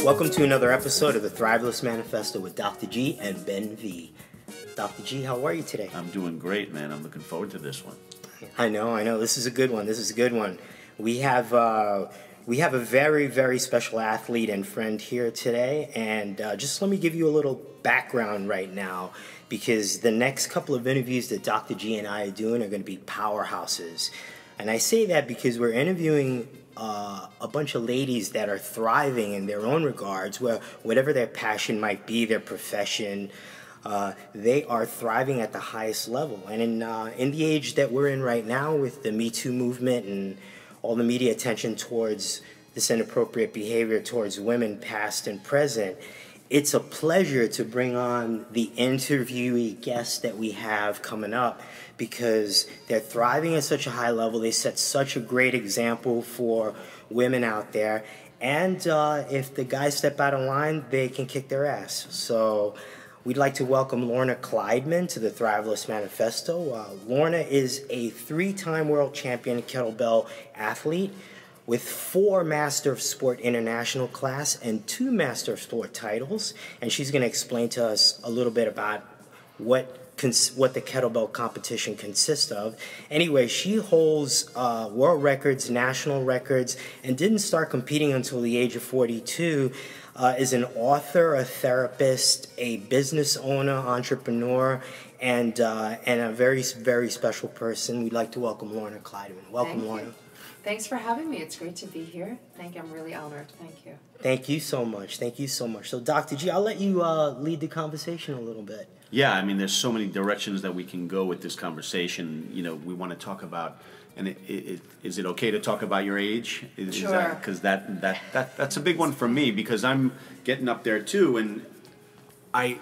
Welcome to another episode of the Thrivalist Manifesto with Dr. G and Ben V. Dr. G, how are you today? I'm doing great, man. I'm looking forward to this one. I know. This is a good one. We have a very, very special athlete and friend here today, and just let me give you a little background right now, because the next couple of interviews that Dr. G and I are doing are going to be powerhouses. And I say that because we're interviewing a bunch of ladies that are thriving in their own regards, where whatever their passion might be, their profession, they are thriving at the highest level. And in the age that we're in right now, with the Me Too movement and all the media attention towards this inappropriate behavior towards women, past and present, it's a pleasure to bring on the interviewee guests that we have coming up, because they're thriving at such a high level. They set such a great example for women out there. And if the guys step out of line, they can kick their ass. So we'd like to welcome Lorna Kleidman to the Thrivalist Manifesto. Lorna is a 3-time world champion kettlebell athlete with 4 Master of Sport International class and 2 Master of Sport titles. And she's going to explain to us a little bit about what the kettlebell competition consists of. Anyway, she holds world records, national records, and didn't start competing until the age of 42. Is an author, a therapist, a business owner, entrepreneur, and a very, very special person. We'd like to welcome Lorna Kleidman. Welcome, Lorna. Thanks for having me. It's great to be here. I'm really honored. Thank you. Thank you so much. So, Dr. G, I'll let you lead the conversation a little bit. Yeah, I mean, there's so many directions that we can go with this conversation. You know, we want to talk about, and is it okay to talk about your age? Sure. Because that's a big one for me, because I'm getting up there too, and I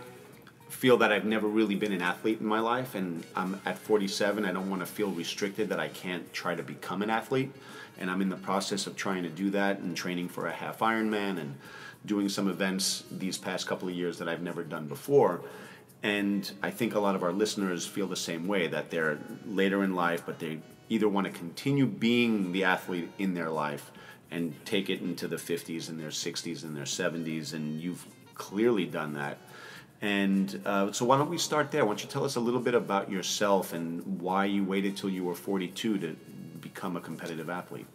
feel that I've never really been an athlete in my life, and I'm at 47. I don't want to feel restricted that I can't try to become an athlete, and I'm in the process of trying to do that and training for a half Ironman and doing some events these past couple of years that I've never done before. And I think a lot of our listeners feel the same way, that they're later in life, but they either want to continue being the athlete in their life and take it into the 50s and their 60s and their 70s, and you've clearly done that. And so why don't we start there? Why don't you tell us a little bit about yourself and why you waited till you were 42 to become a competitive athlete?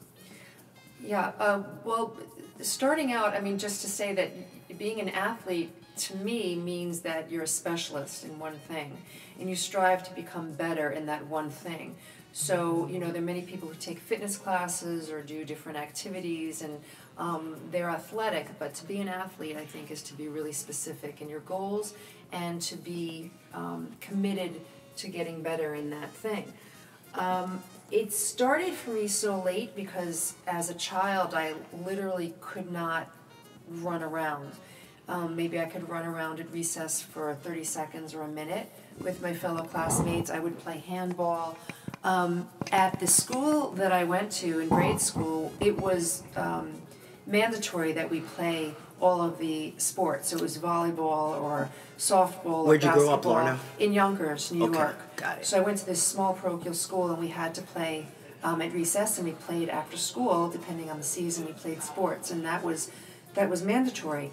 Yeah, well, starting out, I mean, just to say that being an athlete to me means that you're a specialist in one thing, and you strive to become better in that one thing. So, you know, there are many people who take fitness classes or do different activities, and they're athletic, but to be an athlete, I think, is to be really specific in your goals and to be committed to getting better in that thing. It started for me so late because as a child, I literally could not run around. Maybe I could run around at recess for 30 seconds or a minute with my fellow classmates. I would play handball. At the school that I went to in grade school, it was mandatory that we play all of the sports. So it was volleyball or softball Where'd or basketball. you grow up, Lorna? In Yonkers, New York. Got it. So I went to this small parochial school, and we had to play at recess, and we played after school. Depending on the season, we played sports, and that was mandatory.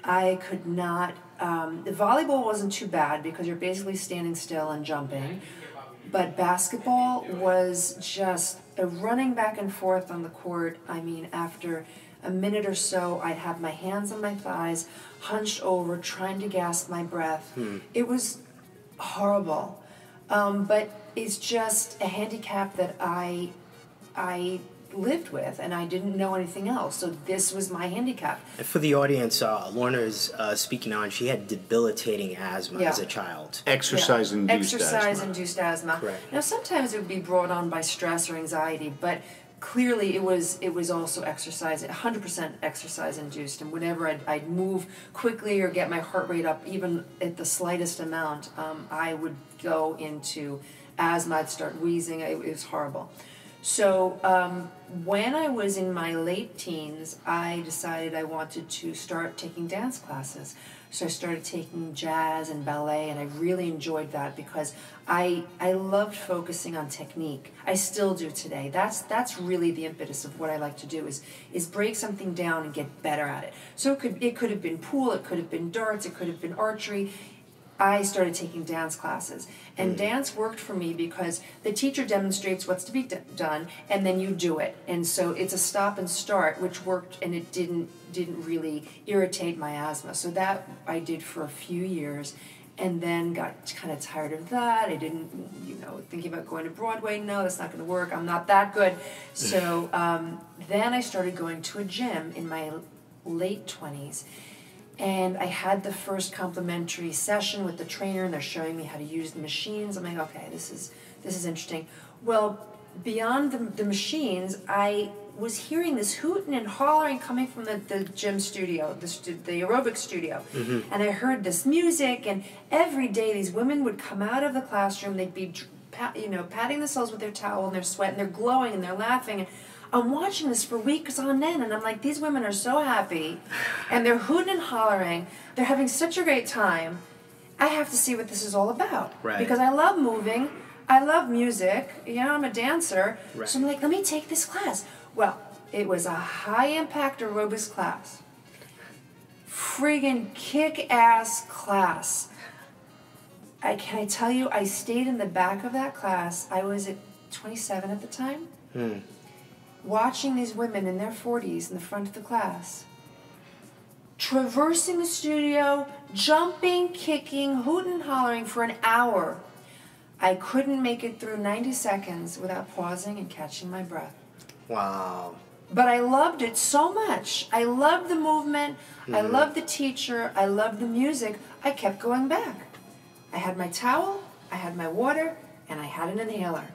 I could not, the volleyball wasn't too bad because you're basically standing still and jumping, but basketball was just a running back and forth on the court. I mean, after a minute or so, I'd have my hands on my thighs, hunched over, trying to gasp my breath. It was horrible, but it's just a handicap that I lived with, and I didn't know anything else, so this was my handicap. And for the audience, Lorna is speaking on, she had debilitating asthma as a child. Exercise-induced asthma. Exercise-induced asthma. Correct. Now, sometimes it would be brought on by stress or anxiety, but clearly it was also exercise, 100% exercise-induced, and whenever I'd move quickly or get my heart rate up, even at the slightest amount, I would go into asthma. I'd start wheezing. It was horrible. So when I was in my late teens, I decided I wanted to start taking dance classes. So I started taking jazz and ballet, and I really enjoyed that because I loved focusing on technique. I still do today. That's really the impetus of what I like to do is break something down and get better at it. So it could have been pool, it could have been darts, it could have been archery. I started taking dance classes, and dance worked for me because the teacher demonstrates what's to be done, and then you do it. And so it's a stop and start, which worked, and it didn't really irritate my asthma. So that I did for a few years, and then got kind of tired of that. I didn't, thinking about going to Broadway. No, that's not going to work. I'm not that good. So then I started going to a gym in my late 20s. And I had the first complimentary session with the trainer, and they're showing me how to use the machines. I'm like, okay, this is interesting. Well, beyond the machines, I was hearing this hooting and hollering coming from the gym studio, the aerobic studio. Mm-hmm. And I heard this music, and every day these women would come out of the classroom, they'd be patting themselves with their towel, and they're sweating, they're glowing, and they're laughing. And I'm watching this for weeks on end, and I'm like, these women are so happy, and they're hooting and hollering. They're having such a great time. I have to see what this is all about. Right. Because I love moving. I love music. I'm a dancer. Right. So I'm like, let me take this class. Well, it was a high-impact aerobics class. Friggin' kick-ass class. Can I tell you, I stayed in the back of that class. I was at 27 at the time. Watching these women in their 40s in the front of the class, traversing the studio, jumping, kicking, hooting and hollering for an hour. I couldn't make it through 90 seconds without pausing and catching my breath. Wow. But I loved it so much. I loved the movement. I loved the teacher. I loved the music. I kept going back. I had my towel, I had my water, and I had an inhaler.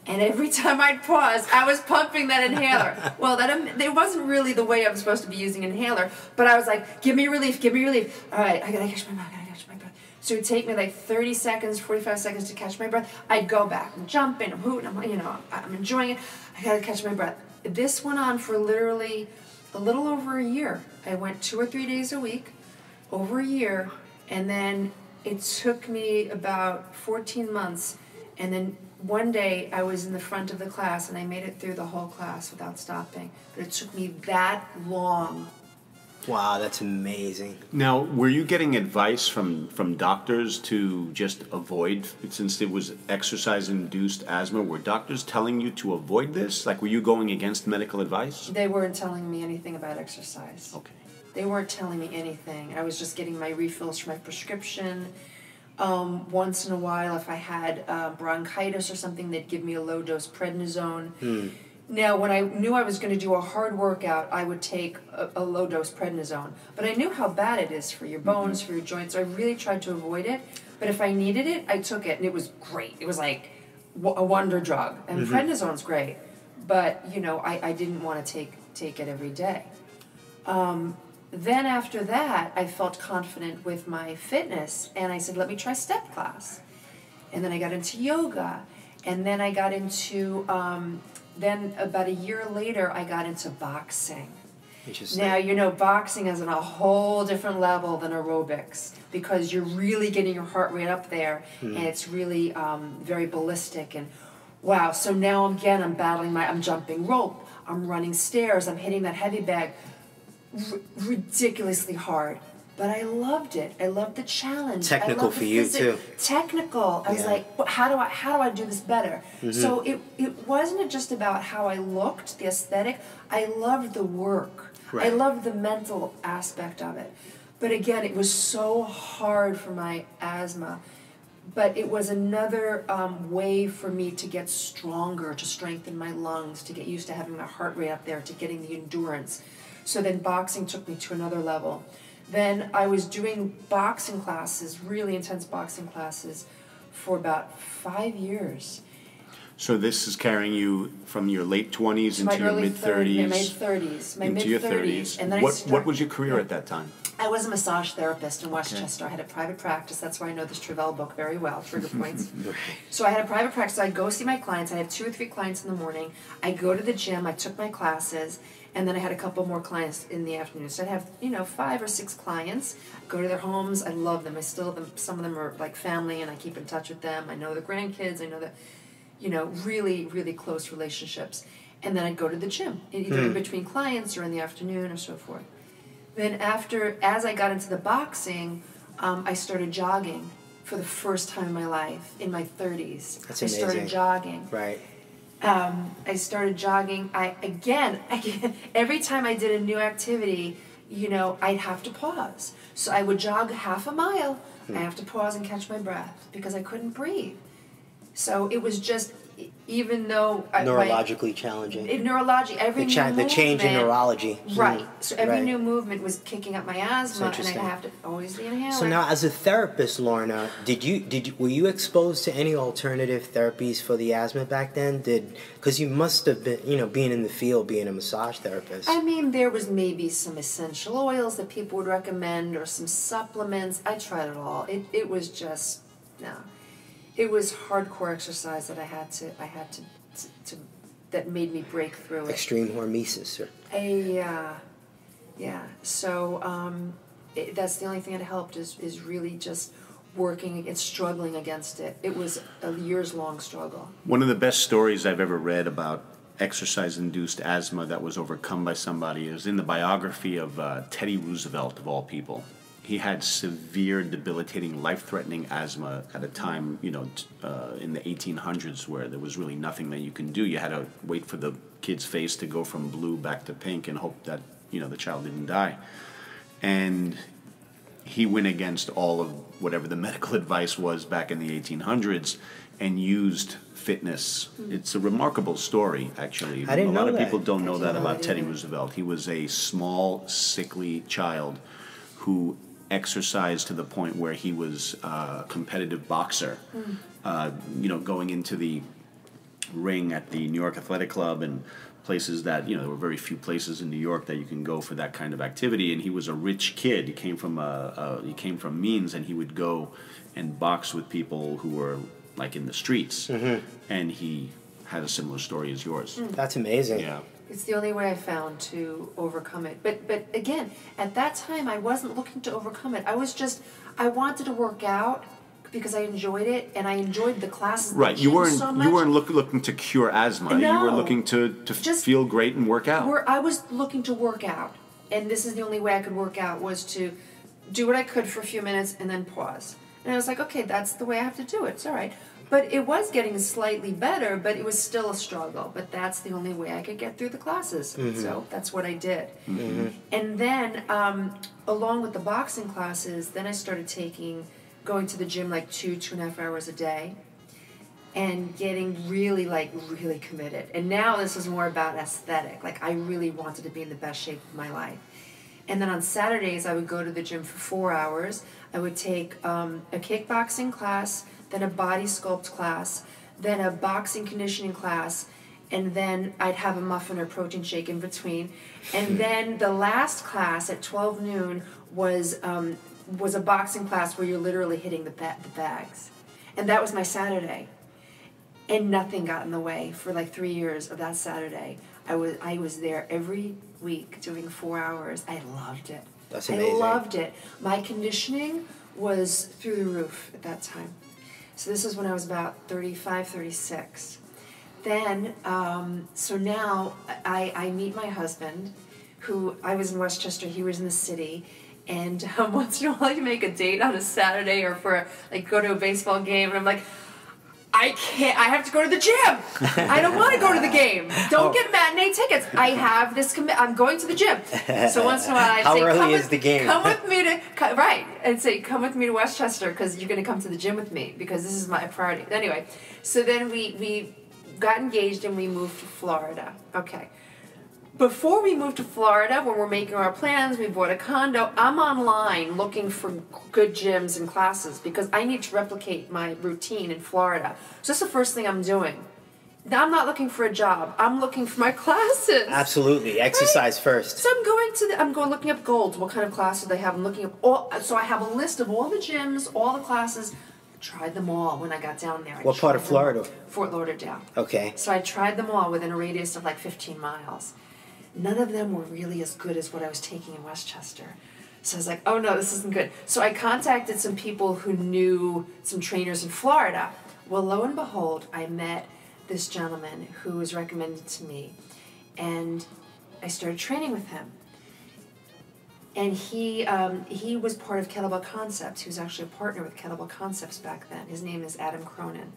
And every time I'd pause, I was pumping that inhaler. Well, it wasn't really the way I'm supposed to be using an inhaler, but I was like, give me relief, give me relief. All right, I gotta catch my breath, So it would take me like 30 seconds, 45 seconds to catch my breath. I'd go back, I'm jumping, I'm hooting, I'm enjoying it. I gotta catch my breath. This went on for literally a little over a year. I went 2 or 3 days a week, over a year, and then it took me about 14 months, and then one day I was in the front of the class and I made it through the whole class without stopping. But it took me that long. Wow, that's amazing. Now, were you getting advice from doctors to just avoid, since it was exercise-induced asthma, were doctors telling you to avoid this? Like, were you going against medical advice? They weren't telling me anything about exercise. Okay. They weren't telling me anything. I was just getting my refills for my prescription. Once in a while, if I had bronchitis or something, they'd give me a low-dose prednisone. Now, when I knew I was going to do a hard workout, I would take a low-dose prednisone. But I knew how bad it is for your bones, for your joints, so I really tried to avoid it. But if I needed it, I took it, and it was great. It was like a wonder drug. And prednisone's great, but, I didn't want to take it every day. Then after that, I felt confident with my fitness, and I said, let me try step class. And then I got into yoga, and then I got into, then about a year later, I got into boxing. Interesting. Now, boxing is on a whole different level than aerobics, because you're really getting your heart rate up there, and it's really very ballistic, and wow. So now, again, I'm jumping rope, I'm running stairs, I'm hitting that heavy bag, ridiculously hard, but I loved it. I loved the challenge. Technical for you too. Technical. I was like, how do I do this better? So it wasn't just about how I looked, the aesthetic. I loved the work. Right. I loved the mental aspect of it. But again, it was so hard for my asthma. But it was another way for me to get stronger, to strengthen my lungs, to get used to having my heart rate up there, to getting the endurance. So then boxing took me to another level. Then I was doing boxing classes, really intense boxing classes, for about 5 years. So this is carrying you from your late 20s into your mid-30s. My mid-30s. And then what was your career at that time? I was a massage therapist in Westchester. I had a private practice. That's why I know this Travell book very well, Trigger Points. So I had a private practice. So I'd go see my clients. I had 2 or 3 clients in the morning. I'd go to the gym. I took my classes. And then I had a couple more clients in the afternoon. So I'd have, 5 or 6 clients. Go to their homes. I love them. Some of them are like family, and I keep in touch with them. I know the grandkids. I know the, really, really close relationships. And then I'd go to the gym, either in between clients or in the afternoon or so forth. Then as I got into the boxing, I started jogging for the first time in my life, in my 30s. That's I amazing. started jogging. Right. I started jogging. Again, every time I did a new activity, I'd have to pause. So I would jog half a mile. I have to pause and catch my breath because I couldn't breathe. So it was just, even though neurologically challenging. Every new movement, the change in neurology. Right. So every new movement was kicking up my asthma, and I'd have to always be inhaling. So now, as a therapist, Lorna, were you exposed to any alternative therapies for the asthma back then? Because you must have been, being in the field, being a massage therapist. I mean, there was maybe some essential oils that people would recommend, or some supplements. I tried it all. It was just no. It was hardcore exercise that I had to that made me break through it. Extreme hormesis, or yeah. So that's the only thing that helped is really just working and struggling against it. It was a years-long struggle. One of the best stories I've ever read about exercise-induced asthma that was overcome by somebody is in the biography of Teddy Roosevelt, of all people. He had severe, debilitating, life-threatening asthma at a time, in the 1800s, where there was really nothing that you can do. You had to wait for the kid's face to go from blue back to pink and hope that, the child didn't die. And he went against all of whatever the medical advice was back in the 1800s and used fitness. It's a remarkable story, actually. I didn't know that. A lot of people don't know that about Teddy Roosevelt. He was a small, sickly child who exercised to the point where he was a competitive boxer, going into the ring at the New York Athletic Club and places that, there were very few places in New York that you can go for that kind of activity. And he was a rich kid. He came from means, and he would go and box with people who were like in the streets. And he had a similar story as yours. That's amazing. Yeah. It's the only way I found to overcome it. But again, at that time, I wasn't looking to overcome it. I wanted to work out because I enjoyed it, and I enjoyed the classes. Right, you weren't looking to cure asthma. No. You were looking to just feel great and work out. I was looking to work out, and this is the only way I could work out, was to do what I could for a few minutes and then pause. And I was like, okay, that's the way I have to do it. It's all right. But it was getting slightly better, but it was still a struggle. But that's the only way I could get through the classes. So that's what I did. And then, along with the boxing classes, then I started going to the gym like 2.5 hours a day, and getting really committed. And now this is more about aesthetic. Like, I really wanted to be in the best shape of my life. And then on Saturdays, I would go to the gym for 4 hours. I would take a kickboxing class, then a body sculpt class, then a boxing conditioning class, and then I'd have a muffin or protein shake in between. And then the last class at 12 noon was a boxing class where you're literally hitting the bags. And that was my Saturday. And nothing got in the way for like 3 years of that Saturday. I was there every week doing 4 hours. I loved it. That's amazing. I loved it. My conditioning was through the roof at that time. So this is when I was about 35, 36. Then, so now I meet my husband, who I was in Westchester, he was in the city, and once in a while you make a date on a Saturday or go to a baseball game, and I'm like, I can't, I have to go to the gym. I don't want to go to the game. Don't get matinee tickets. I have this I'm going to the gym. So once in a while I'd say, early is the game? Come with me I'd say, come with me to Westchester because you're going to come to the gym with me because this is my priority. Anyway, so then we got engaged and we moved to Florida. Okay. Before we moved to Florida, when we're making our plans, we bought a condo, I'm online looking for good gyms and classes because I need to replicate my routine in Florida. So that's the first thing I'm doing Now, I'm not looking for a job. I'm looking for my classes. Absolutely. Exercise first. So I'm going looking up Golds. What kind of classes they have? I'm looking up so I have a list of all the gyms, all the classes. I tried them all when I got down there. What part of Florida? Fort Lauderdale. Okay. So I tried them all within a radius of like 15 miles. None of them were really as good as what I was taking in Westchester. So I was like, oh no, this isn't good. So I contacted some people who knew some trainers in Florida. Well, lo and behold, I met this gentleman who was recommended to me, and I started training with him. And he was part of Kettlebell Concepts. He was actually a partner with Kettlebell Concepts back then. His name is Adam Cronin.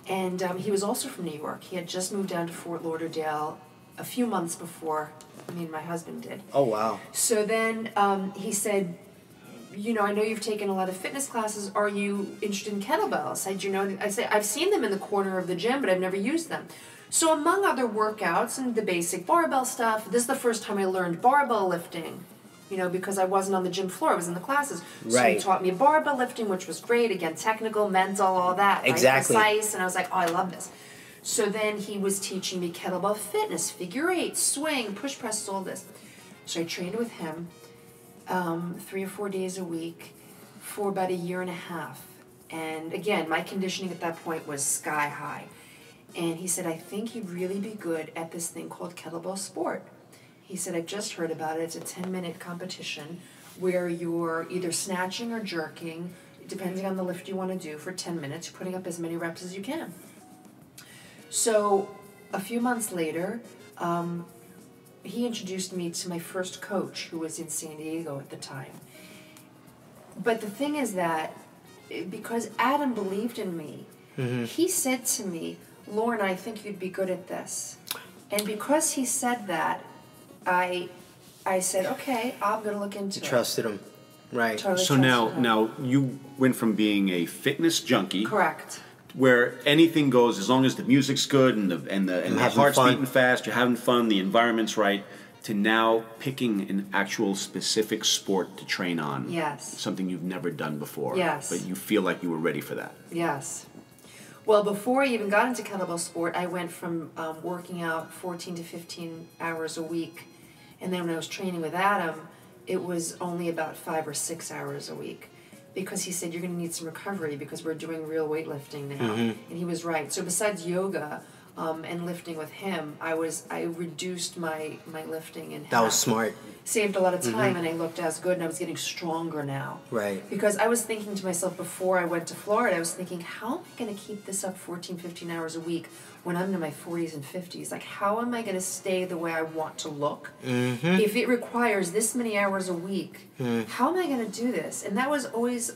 And he was also from New York. He had just moved down to Fort Lauderdale a few months before me and my husband did. Oh, wow. So then he said, I know you've taken a lot of fitness classes. Are you interested in kettlebells? I said, I've seen them in the corner of the gym, but I've never used them. So among other workouts and the basic barbell stuff, this is the first time I learned barbell lifting, because I wasn't on the gym floor. I was in the classes. So Right. he taught me barbell lifting, which was great. Again, technical, mental, all that. Right? Exactly. Precise. And I was like, oh, I love this. So then he was teaching me kettlebell fitness, figure eight, swing, push presses, all this. So I trained with him 3 or 4 days a week for about a year and a half. And again, my conditioning at that point was sky high. And he said, I think you'd really be good at this thing called kettlebell sport. He said, I've just heard about it. It's a 10-minute competition where you're either snatching or jerking, depending on the lift you want to do, for 10 minutes, putting up as many reps as you can. So a few months later, he introduced me to my first coach, who was in San Diego at the time. But the thing is that because Adam believed in me, he said to me, Lorna, I think you'd be good at this. And because he said that, I said, okay, I'm going to look into it. Trusted him. Right. Totally So trusted him. now you went from being a fitness junkie, Correct. where anything goes as long as the music's good and the having heart's fun. beating fast, you're having fun, the environment's right, to now picking an actual specific sport to train on. Yes. Something you've never done before. Yes. But you feel like you were ready for that. Yes. Well, before I even got into kettlebell sport, I went from working out 14 to 15 hours a week. And then when I was training with Adam, it was only about 5 or 6 hours a week. Because he said, you're going to need some recovery because we're doing real weightlifting now. And he was right. So besides yoga and lifting with him, I reduced my lifting in half. That was smart. Saved a lot of time, and I looked as good, and I was getting stronger now. Right. Because I was thinking to myself before I went to Florida, I was thinking, how am I going to keep this up 14, 15 hours a week when I'm in my 40s and 50s? Like, how am I going to stay the way I want to look? If it requires this many hours a week, how am I going to do this? And that was always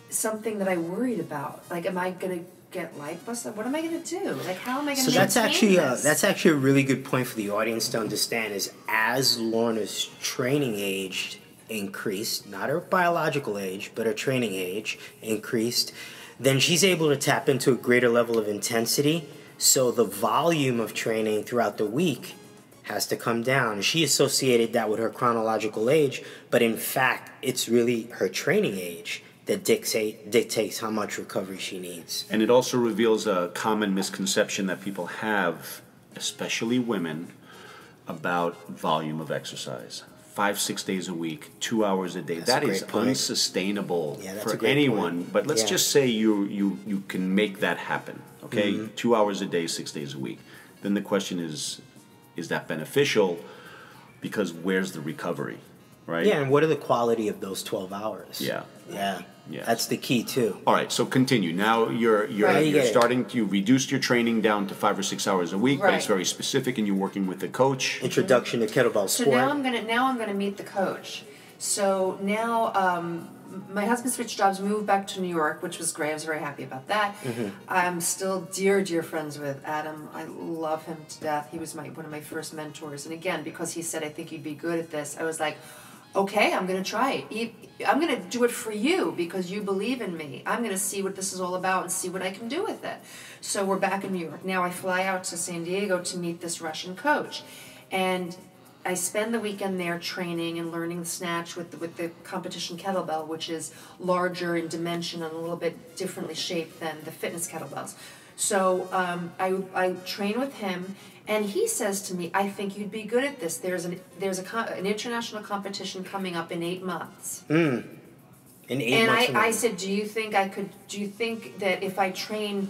something that I worried about. Like, am I going to get lipos? What am I going to do? Like, how am I going to So that's this? that's actually a really good point for the audience to understand. Is as Lorna's training age increased, not her biological age, but her training age increased, then she's able to tap into a greater level of intensity. So the volume of training throughout the week has to come down. She associated that with her chronological age, but in fact, it's really her training age that dictates how much recovery she needs. And it also reveals a common misconception that people have, especially women, about volume of exercise. 5-6 days a week, 2 hours a day. That's a that great is point. Unsustainable Yeah, that's a for great anyone. point. But let's Yeah. just say you can make that happen. Okay, 2 hours a day, 6 days a week. Then the question is that beneficial? Because where's the recovery, right? Yeah, and what are the quality of those 12 hours? Yeah. Yeah. Yes. That's the key too. All right, so continue. Now you're Right. starting to reduce your training down to 5 or 6 hours a week, but it's Right. very specific, and you're working with a coach. Introduction to kettlebell So sport. now I'm gonna meet the coach. So now my husband switched jobs, moved back to New York, which was great. I was very happy about that. I'm still dear friends with Adam. I love him to death. He was one of my first mentors. And again, because he said, I think you'd be good at this, I was like, okay, I'm going to try it. I'm going to do it for you because you believe in me. I'm going to see what this is all about and see what I can do with it. So we're back in New York. Now I fly out to San Diego to meet this Russian coach. And I spend the weekend there training and learning the snatch with the competition kettlebell, which is larger in dimension and a little bit differently shaped than the fitness kettlebells. So I train with him, and he says to me, "I think you'd be good at this. There's an international competition coming up in 8 months." In 8 months. And I said, "Do you think that if I train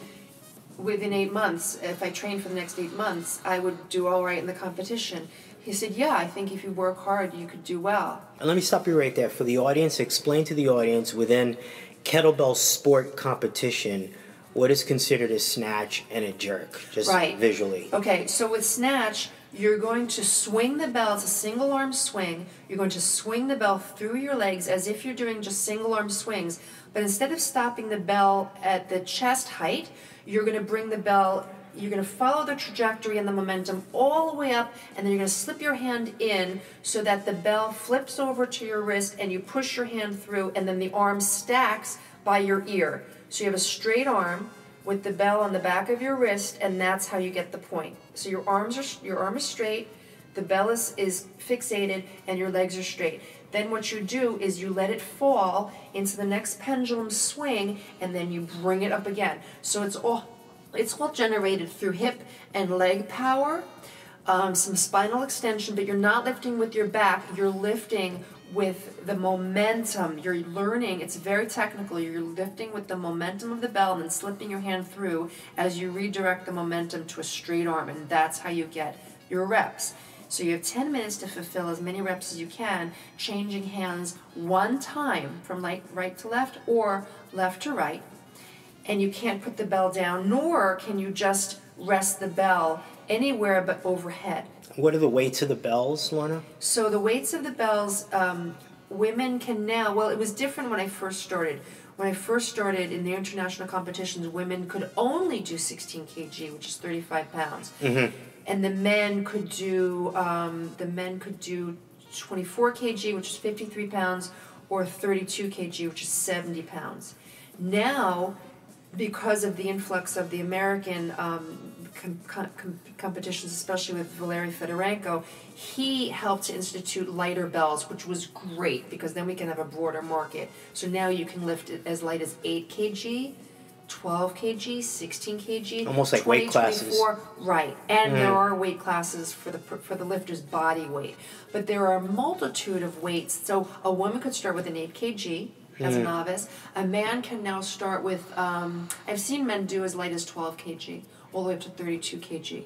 within 8 months, if I train for the next 8 months, I would do all right in the competition?" He said, "Yeah, I think if you work hard, you could do well." And let me stop you right there. For the audience, explain to the audience within kettlebell sport competition, what is considered a snatch and a jerk, just visually. Okay, so with snatch, you're going to swing the bell. It's a single arm swing. You're going to swing the bell through your legs as if you're doing just single arm swings. But instead of stopping the bell at the chest height, you're going to bring the bell, you're going to follow the trajectory and the momentum all the way up, and then you're going to slip your hand in so that the bell flips over to your wrist, and you push your hand through, and then the arm stacks by your ear. So you have a straight arm with the bell on the back of your wrist, and that's how you get the point. So your arm is straight, the bell is fixated, and your legs are straight. Then what you do is you let it fall into the next pendulum swing, and then you bring it up again. So it's all generated through hip and leg power, some spinal extension, but you're not lifting with your back, you're lifting with the momentum. You're learning, it's very technical, you're lifting with the momentum of the bell and then slipping your hand through as you redirect the momentum to a straight arm, and that's how you get your reps. So you have 10 minutes to fulfill as many reps as you can, changing hands one time from right to left or left to right. And you can't put the bell down, nor can you just rest the bell anywhere but overhead. What are the weights of the bells, Lorna? So the weights of the bells, women can now, well, it was different when I first started. When I first started in the international competitions, women could only do 16 kg, which is 35 pounds. Mm-hmm. And the men could do 24 kg, which is 53 pounds, or 32 kg, which is 70 pounds. Now, because of the influx of the American competitions, especially with Valery Fedorenko, he helped to institute lighter bells, which was great because then we can have a broader market. So now you can lift it as light as 8 kg, 12 kg, 16 kg, almost like 20, weight classes. 24, right? And there are weight classes for the lifter's body weight, but there are a multitude of weights. So a woman could start with an 8 kg. As a novice, a man can now start with, I've seen men do as light as 12 kg, all the way up to 32 kg.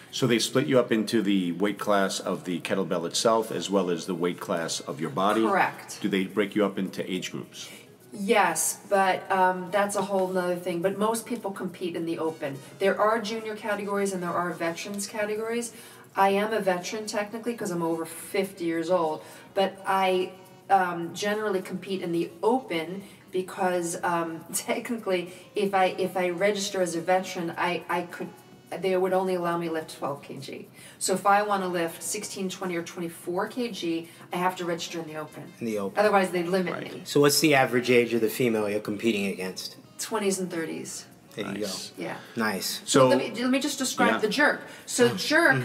So they split you up into the weight class of the kettlebell itself as well as the weight class of your body? Correct. Do they break you up into age groups? Yes, but that's a whole nother thing. But most people compete in the open. There are junior categories and there are veterans categories. I am a veteran technically because I'm over 50 years old, but I generally compete in the open because technically if I register as a veteran, they would only allow me to lift 12 kg. So if I want to lift 16, 20, or 24 kg, I have to register in the open. In the open. Otherwise, they'd limit me. So what's the average age of the female you're competing against? 20s and 30s. There you go. Yeah. Nice. So let me just describe the jerk. So jerk,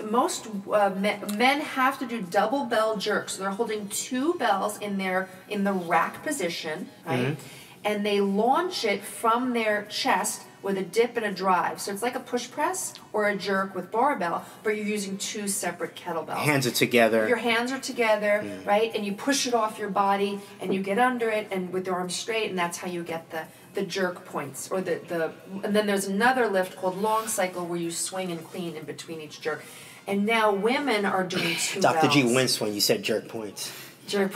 most men have to do double bell jerks. So they're holding 2 bells in the rack position, right? And they launch it from their chest with a dip and a drive. So it's like a push press or a jerk with barbell, but you're using 2 separate kettlebells. Hands are together. Your hands are together, right? And you push it off your body and you get under it and with your arms straight, and that's how you get the jerk points, or and then there's another lift called long cycle where you swing and clean in between each jerk. And now women are doing 2 Dr. bells. G winced when you said jerk points. Jerk.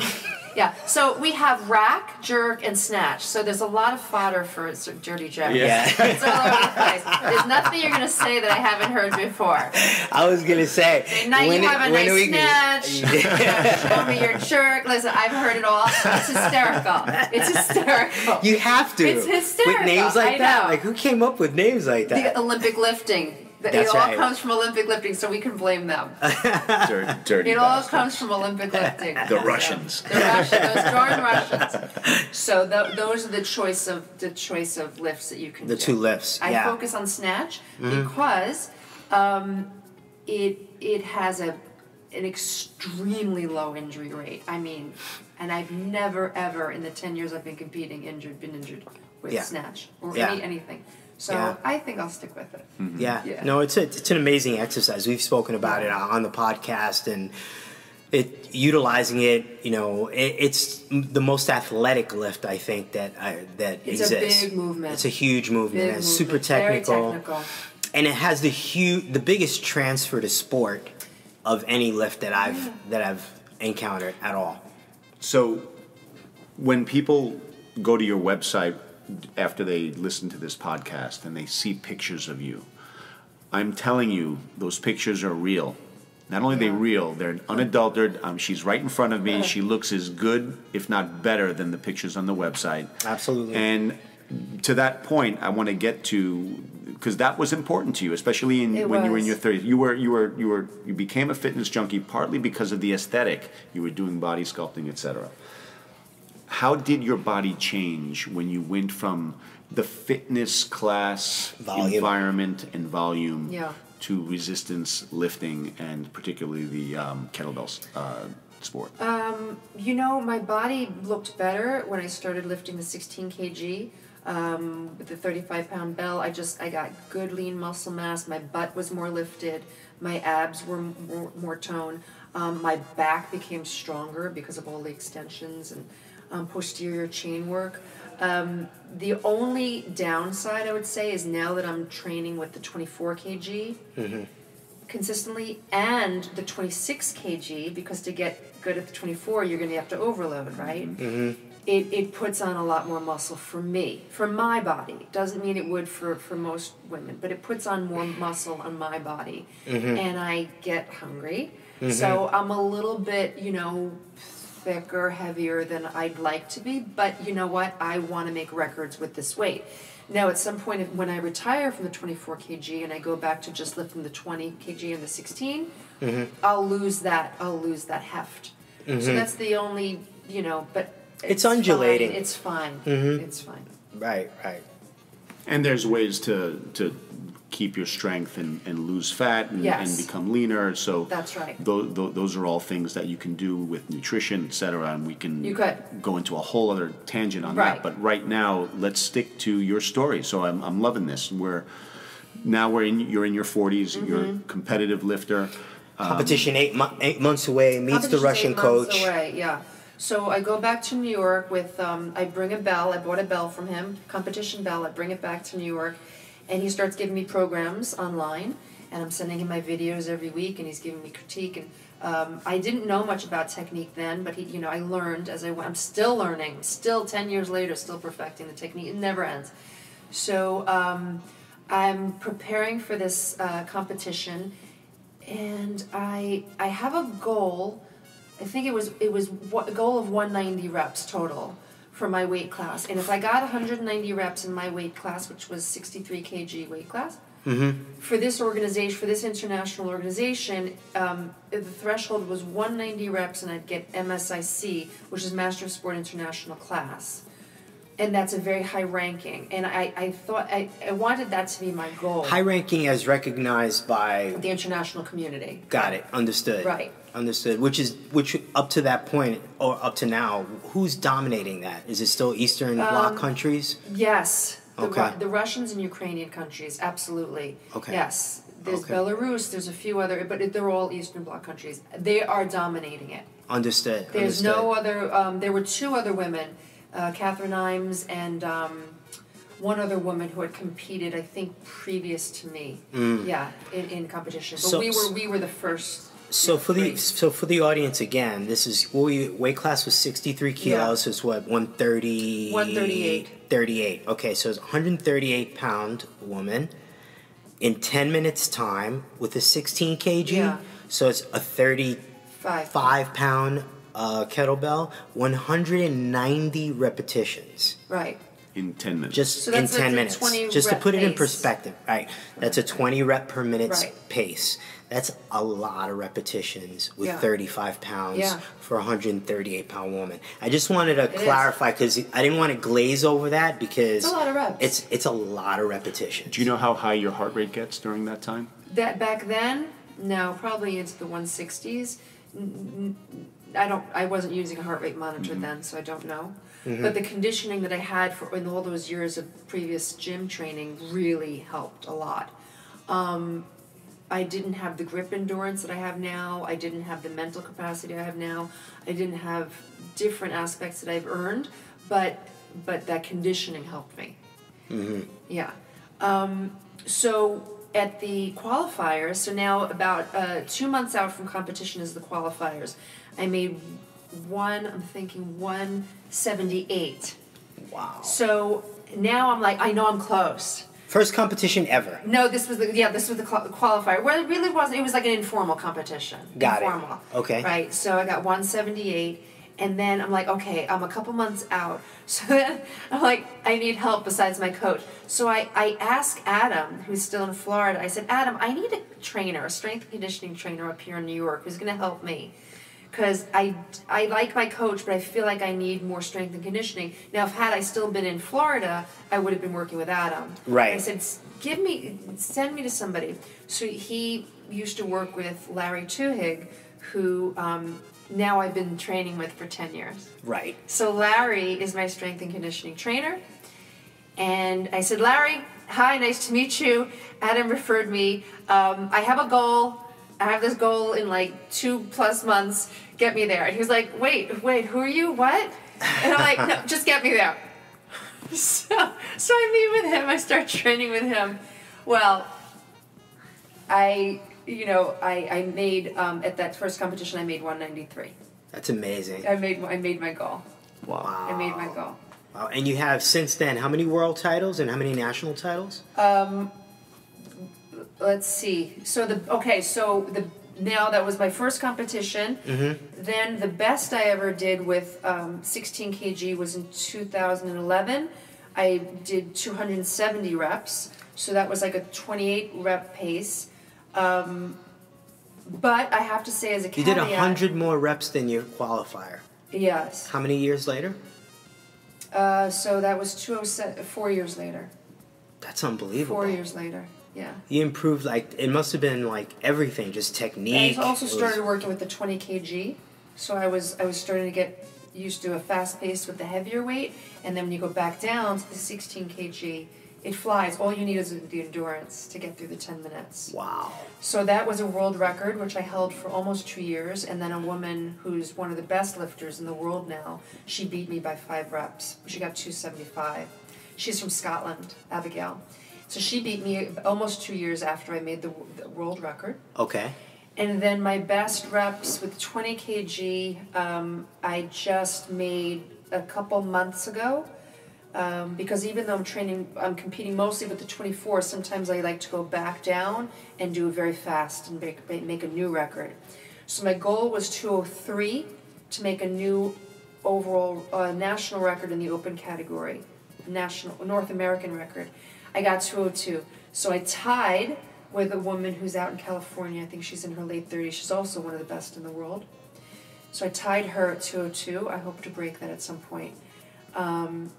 Yeah, so we have rack, jerk, and snatch. So there's a lot of fodder for dirty jokes. Yeah. It's all over the place. There's nothing you're going to say that I haven't heard before. I was going to say. Now you have a nice snatch. Show me your jerk. Listen, I've heard it all. It's hysterical. It's hysterical. You have to. It's hysterical. With names like that. know. Like, who came up with names like that? The Olympic lifting. That's it all right. comes from Olympic lifting, so we can blame them. Dirty It all bastards. comes from Olympic lifting. The Russians. The Russians, those darn Russians. So those are the choice of lifts that you can do. The 2 lifts. I focus on snatch because it has an extremely low injury rate. I mean, and I've never ever in the 10 years I've been competing been injured with snatch or anything. So Yeah. I think I'll stick with it. Yeah. Yeah. No, it's an amazing exercise. We've spoken about it on the podcast, and utilizing it. You know, it's the most athletic lift I think that It's exists. a big movement. It's a huge movement. Big It's movement. super technical. Very technical. And it has the biggest transfer to sport of any lift that I've encountered at all. So, when people go to your website after they listen to this podcast and they see pictures of you, I'm telling you, those pictures are real. Not only are they real, they're unadulterated. She's right in front of me. She looks as good, if not better, than the pictures on the website. Absolutely. And to that point, I want to get to, because that was important to you, especially when you were in your 30s. You became a fitness junkie partly because of the aesthetic. You were doing body sculpting, etc. How did your body change when you went from the fitness class environment and volume to resistance lifting, and particularly the kettlebell sport? You know, my body looked better when I started lifting the 16 kg with the 35-pound bell. I got good lean muscle mass. My butt was more lifted. My abs were more toned. My back became stronger because of all the extensions and posterior chain work. The only downside, I would say, is now that I'm training with the 24 kg consistently and the 26 kg, because to get good at the 24, you're going to have to overload, right? It puts on a lot more muscle for me, for my body. Doesn't mean it would for most women, but it puts on more muscle on my body. And I get hungry. So I'm a little bit, thicker, heavier than I'd like to be, but you know what? I want to make records with this weight. Now, at some point, when I retire from the 24 kg and I go back to just lifting the 20 kg and the 16, I'll lose that heft. So that's the only, but it's undulating. Fine. It's fine. It's fine. Right. And there's ways to keep your strength and lose fat and become leaner. So that's right. Those are all things that you can do with nutrition, etc. And we can go into a whole other tangent on that. But right now, let's stick to your story. So I'm loving this. You're in your 40s. You're a competitive lifter. Competition 8 months away. Meets the Russian coach. 8 months away, yeah. So I go back to New York with, I bring a bell. I bought a bell from him, competition bell. I bring it back to New York. And he starts giving me programs online, and I'm sending him my videos every week, and he's giving me critique. And I didn't know much about technique then, but I learned as I went. I'm still learning. Still 10 years later, still perfecting the technique. It never ends. So I'm preparing for this competition, and I have a goal. I think it was a goal of 190 reps total for my weight class. And if I got 190 reps in my weight class, which was 63 kg weight class, for this organization, for this international organization, the threshold was 190 reps, and I'd get MSIC, which is Master of Sport International class. And that's a very high ranking. And I thought, I wanted that to be my goal. High ranking as recognized by the international community. Got it. Understood. Right. Understood. Which up to that point, or up to now, who's dominating that? Is it still Eastern Bloc countries? Yes. Okay. The Russians and Ukrainian countries, absolutely. Okay. Yes. There's Belarus, there's a few other, but they're all Eastern Bloc countries. They are dominating it. Understood. There's no other, there were 2 other women, Catherine Imes and one other woman who had competed, I think, previous to me. Yeah, in competition. But we were the first. So for the audience again, this is weight class was 63 kilos. So it's what 130. 138. 38. Okay, so it's a 138-pound woman in 10 minutes time with a 16 kg. Yeah. So it's a 35-pound kettlebell, 190 repetitions. Right. In 10 minutes. Just so in 10 minutes. Just to put it in perspective. Right. That's a 20 rep per minute pace. That's a lot of repetitions with 35 pounds for a 138-pound woman. I just wanted to clarify because I didn't want to glaze over that because it's a lot of reps. It's a lot of repetitions. Do you know how high your heart rate gets during that time? That back then, no, probably into the 160s. I wasn't using a heart rate monitor then, so I don't know. But the conditioning that I had in all those years of previous gym training really helped a lot. I didn't have the grip endurance that I have now. I didn't have the mental capacity I have now. I didn't have different aspects that I've earned, but that conditioning helped me. Yeah. So at the qualifiers, so now about 2 months out from competition is the qualifiers, I made 178. Wow. So now I'm like, I know I'm close. First competition ever. No, this was the qualifier. Well, it really wasn't. It was like an informal competition. Got informal. it. Okay. Right. So I got 178, and then I'm like, okay, I'm a couple months out. So then I'm like, I need help besides my coach. So I asked Adam, who's still in Florida. I said, Adam, I need a trainer, a strength and conditioning trainer up here in New York who's going to help me. Because I like my coach, but I feel like I need more strength and conditioning. Now, had I still been in Florida, I would have been working with Adam. Right. I said, send me to somebody. So he used to work with Larry Tuhig, who now I've been training with for 10 years. Right. So Larry is my strength and conditioning trainer. And I said, Larry, hi, nice to meet you. Adam referred me. I have a goal. I have this goal in like 2+ months. Get me there. And he was like, wait, who are you? What? And I'm like, no, just get me there. So I meet with him. I start training with him. Well, I made at that first competition, I made 193. That's amazing. I made my goal. Wow. I made my goal. Wow. And you have since then how many world titles and how many national titles? Let's see. Now that was my first competition. Then the best I ever did with 16 kg was in 2011. I did 270 reps, so that was like a 28 rep pace. But I have to say, as a caveat, You did 100 more reps than your qualifier. Yes. How many years later? So that was 4 years later. That's unbelievable. 4 years later. Yeah. You improved, like, it must have been like everything, just technique. I also started working with the 20 kg, so I was starting to get used to a fast pace with the heavier weight, and then when you go back down to the 16 kg, it flies. All you need is the endurance to get through the 10 minutes. Wow. So that was a world record, which I held for almost 2 years, and then a woman who's one of the best lifters in the world now, she beat me by 5 reps. She got 275. She's from Scotland, Abigail. So she beat me almost 2 years after I made the world record. Okay. And then my best reps with 20 kg, I just made a couple months ago. Because even though I'm competing mostly with the 24, sometimes I like to go back down and do it very fast and make a new record. So my goal was 203 to make a new overall national record in the open category, North American record. I got 202. So I tied with a woman who's out in California. I think she's in her late 30s. She's also one of the best in the world. So I tied her at 202. I hope to break that at some point. And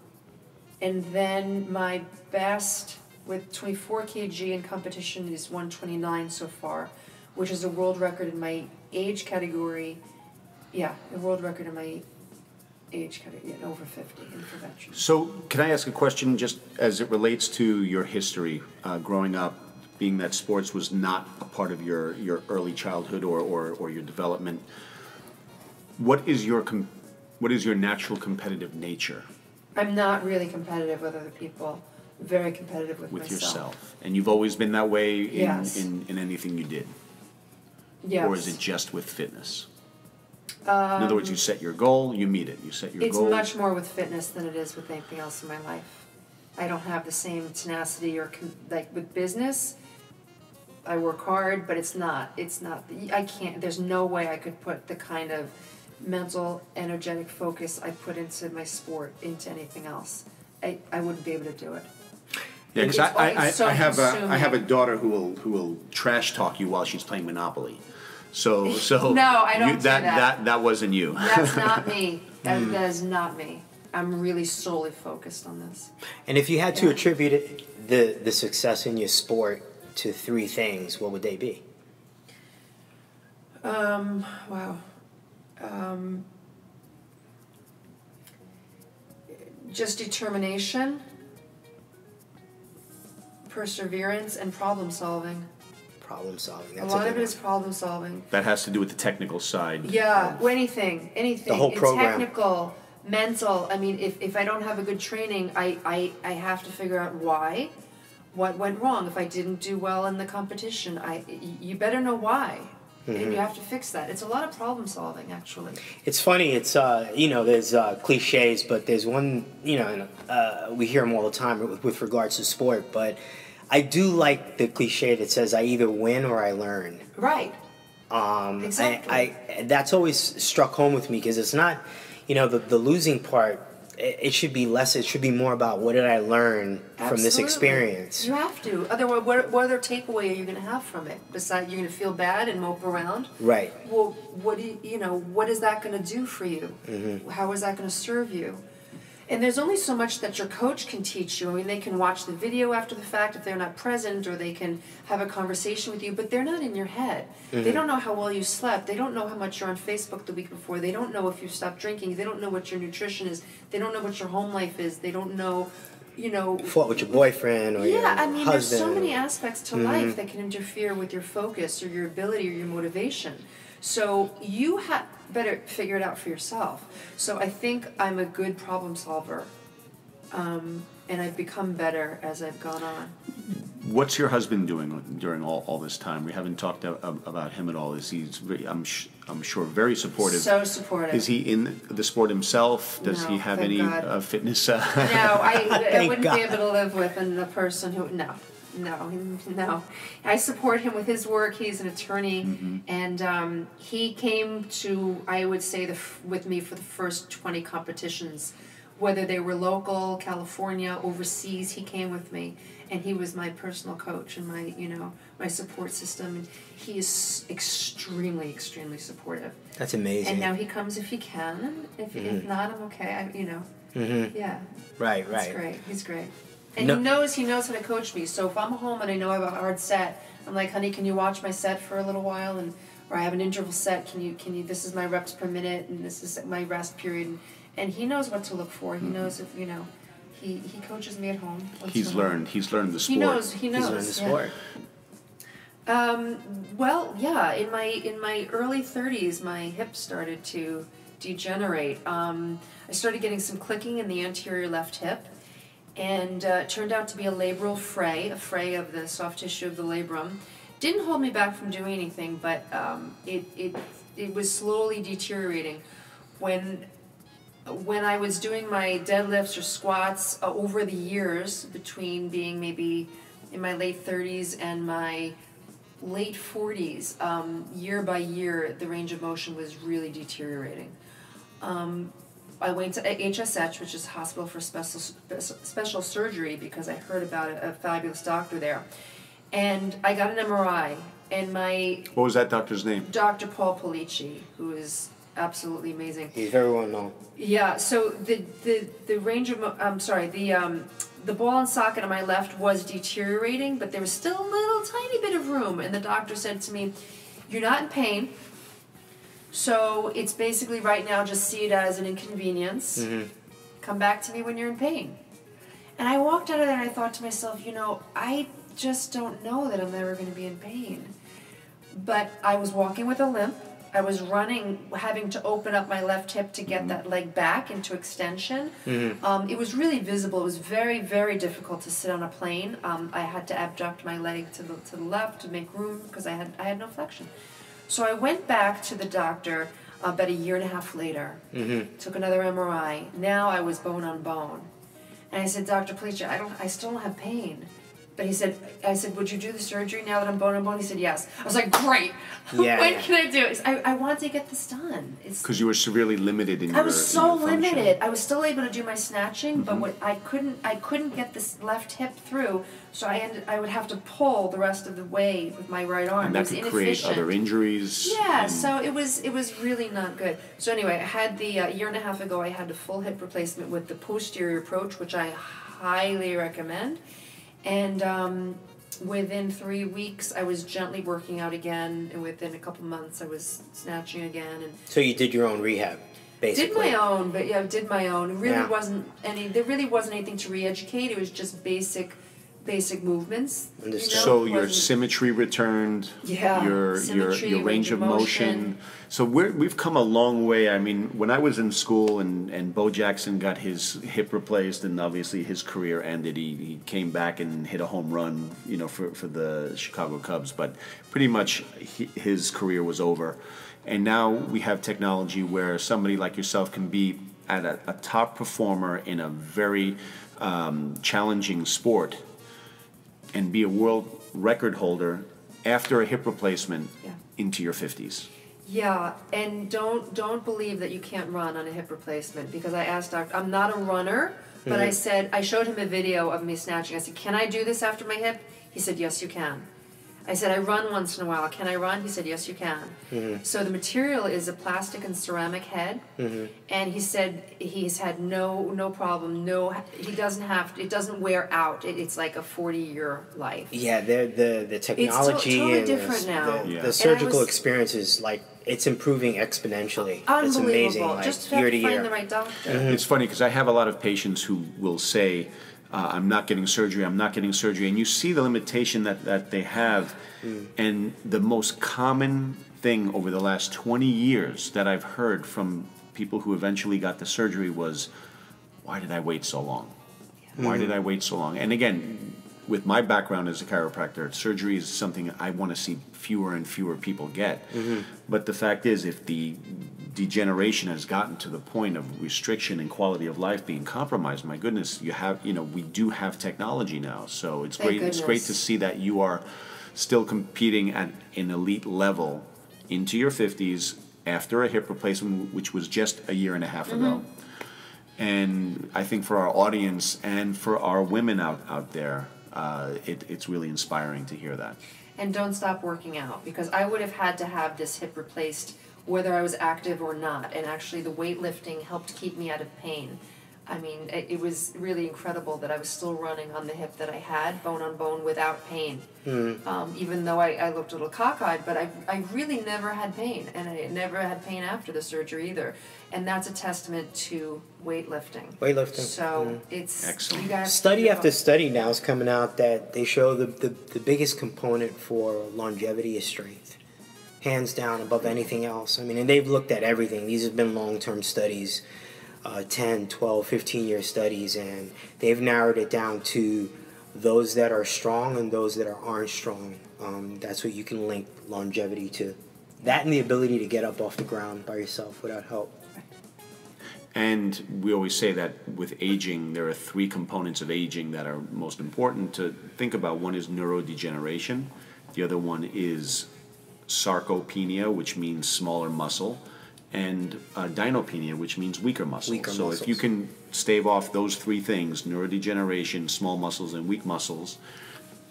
then my best with 24 kg in competition is 129 so far, which is a world record in my age category. Yeah, a world record in my age category, over 50 in prevention. So can I ask a question just as it relates to your history growing up, being that sports was not a part of your early childhood or your development? What is your natural competitive nature? I'm not really competitive with other people. Very competitive with myself. Yourself. And you've always been that way in, Yes. in anything you did? Yes. Or is it just with fitness? In other words, you set your goal, you meet it. You set your goal. It's much more with fitness than it is with anything else in my life. I don't have the same tenacity like with business. I work hard, but it's not. I can't. There's no way I could put the kind of mental, energetic focus I put into my sport into anything else. I wouldn't be able to do it. Yeah, because so I have a consuming. daughter who will trash talk you while she's playing Monopoly. So No, I don't do that. That wasn't you. That's not me. That is not me. I'm really solely focused on this. And if you had to attribute the success in your sport to 3 things, what would they be? Wow. Just determination, perseverance, and problem solving. Problem solving. A That's lot good of it is problem solving. That has to do with the technical side. Yeah, anything. The whole program. Technical, mental. I mean, if I don't have a good training, I have to figure out why, what went wrong. If I didn't do well in the competition, you better know why. And you have to fix that. It's a lot of problem solving, actually. It's funny. It's there's cliches, but there's one. We hear them all the time with regards to sport. But I do like the cliche that says, "I either win or I learn." Right. Exactly. That's always struck home with me because it's not, the losing part. It should be less. It should be more about what did I learn from this experience. You have to. Otherwise, what other takeaway are you going to have from it? Besides, you're going to feel bad and mope around. Right. Well, what is that going to do for you? Mm-hmm. How is that going to serve you? And there's only so much that your coach can teach you. I mean, they can watch the video after the fact if they're not present, or they can have a conversation with you, but they're not in your head. Mm-hmm. They don't know how well you slept. They don't know how much you're on Facebook the week before. They don't know if you stopped drinking. They don't know what your nutrition is. They don't know what your home life is. They don't know, fought with your boyfriend or your husband. There's so many aspects to life that can interfere with your focus or your ability or your motivation. So you better figure it out for yourself. So I think I'm a good problem solver, and I've become better as I've gone on. What's your husband doing during all this time? We haven't talked about him at all. Is he's I'm sure very supportive. So supportive. Is he in the sport himself? Does he have any fitness? No, I wouldn't be able to live with a person who No. I support him with his work. He's an attorney, and he came to, I would say, with me for the first 20 competitions, whether they were local, California, overseas. He came with me, and he was my personal coach and my support system. And he is extremely, extremely supportive. That's amazing. And now he comes if he can. If not, I'm okay. Yeah. Right. That's great. He's great. And he knows how to coach me. So if I'm home and I know I have a hard set, I'm like, honey, can you watch my set for a little while? Or I have an interval set. Can you? This is my reps per minute, and this is my rest period. And he knows what to look for. He knows if He coaches me at home. He's learned the sport. He knows. He's learned the sport. Well, yeah. In my early 30s, my hips started to degenerate. I started getting some clicking in the anterior left hip. And it turned out to be a labral fray, a fray of the soft tissue of the labrum. Didn't hold me back from doing anything, but it was slowly deteriorating. When I was doing my deadlifts or squats over the years, between being maybe in my late 30s and my late 40s, year by year, the range of motion was really deteriorating. I went to HSH, which is Hospital for Special Surgery, because I heard about a fabulous doctor there. And I got an MRI, and What was that doctor's name? Dr. Paul Polici, who is absolutely amazing. He's very well known. Yeah, so the range of, the ball and socket on my left was deteriorating, but there was still a little tiny bit of room, and the doctor said to me, "You're not in pain. So it's basically right now just see it as an inconvenience. Come back to me when you're in pain." And I walked out of there and I thought to myself, I just don't know that I'm ever going to be in pain. But I was walking with a limp. I was running, having to open up my left hip to get that leg back into extension. It was really visible. It was very, very difficult to sit on a plane. I had to abduct my leg to the left to make room because I had no flexion. So I went back to the doctor about a year and a half later, took another MRI. Now I was bone on bone. And I said, "Dr. Polici, I still don't have pain." But I said, "Would you do the surgery now that I'm bone on bone?" He said, "Yes." I was like, "Great. When can I do it?" I want to get this done. Because you were severely limited in your I was so limited. function. I was still able to do my snatching, but I couldn't get this left hip through. So I would have to pull the rest of the way with my right arm. And that could create other injuries. Yeah, so it was really not good. So anyway, I had the year and a half ago. I had a full hip replacement with the posterior approach, which I highly recommend. And Within 3 weeks, I was gently working out again, and within a couple months, I was snatching again. And So you did your own rehab, basically. did my own, but yeah, did my own. It really Yeah. wasn't any. There really wasn't anything to re-educate. It was just basic movements. Understood. You know? So It your wasn't- symmetry returned, Yeah, your symmetry, range of motion. So we've come a long way. I mean, when I was in school and Bo Jackson got his hip replaced, and obviously his career ended. He came back and hit a home run, you know, for the Chicago Cubs. But pretty much his career was over. And now we have technology where somebody like yourself can be at a top performer in a very challenging sport and be a world record holder after a hip replacement into your 50s. Yeah, and don't believe that you can't run on a hip replacement, because I asked doctor, I'm not a runner, but I showed him a video of me snatching. I said, can I do this after my hip? He said, yes, you can. I said, I run once in a while. Can I run? He said, yes, you can. So the material is a plastic and ceramic head, and he said he's had no problem. He doesn't have. It doesn't wear out. It's like a 40-year life. Yeah, the technology totally and different now. the surgical experience is like, it's improving exponentially. It's amazing, Unbelievable. like Just year have to to find year. the right doctor. It's funny because I have a lot of patients who will say, I'm not getting surgery, I'm not getting surgery. And you see the limitation that they have. And the most common thing over the last 20 years that I've heard from people who eventually got the surgery was, why did I wait so long? Why did I wait so long? And again, with my background as a chiropractor, surgery is something I want to see fewer and fewer people get. But the fact is, if the degeneration has gotten to the point of restriction and quality of life being compromised, my goodness, we do have technology now. So it's Thank great. goodness. It's great to see that you are still competing at an elite level into your 50s after a hip replacement, which was just a year and a half ago. And I think for our audience and for our women out there, it's really inspiring to hear that. And don't stop working out, because I would have had to have this hip replaced whether I was active or not. And actually the weightlifting helped keep me out of pain. I mean, it was really incredible that I was still running on the hip that I had, bone on bone, without pain. Even though I looked a little cockeyed, but I really never had pain. And I never had pain after the surgery either. And that's a testament to weightlifting. So it's... Excellent. You guys Study after study now is coming out that they show the biggest component for longevity is strength. Hands down, above anything else. I mean, and they've looked at everything. These have been long-term studies. 10, 12, 15-year studies, and they've narrowed it down to those that are strong and those that aren't strong. That's what you can link longevity to. That and the ability to get up off the ground by yourself without help. And we always say that with aging, there are 3 components of aging that are most important to think about. One is neurodegeneration. The other one is sarcopenia, which means smaller muscle, and dynopenia, which means weaker muscles. So if you can stave off those 3 things, neurodegeneration, small muscles, and weak muscles,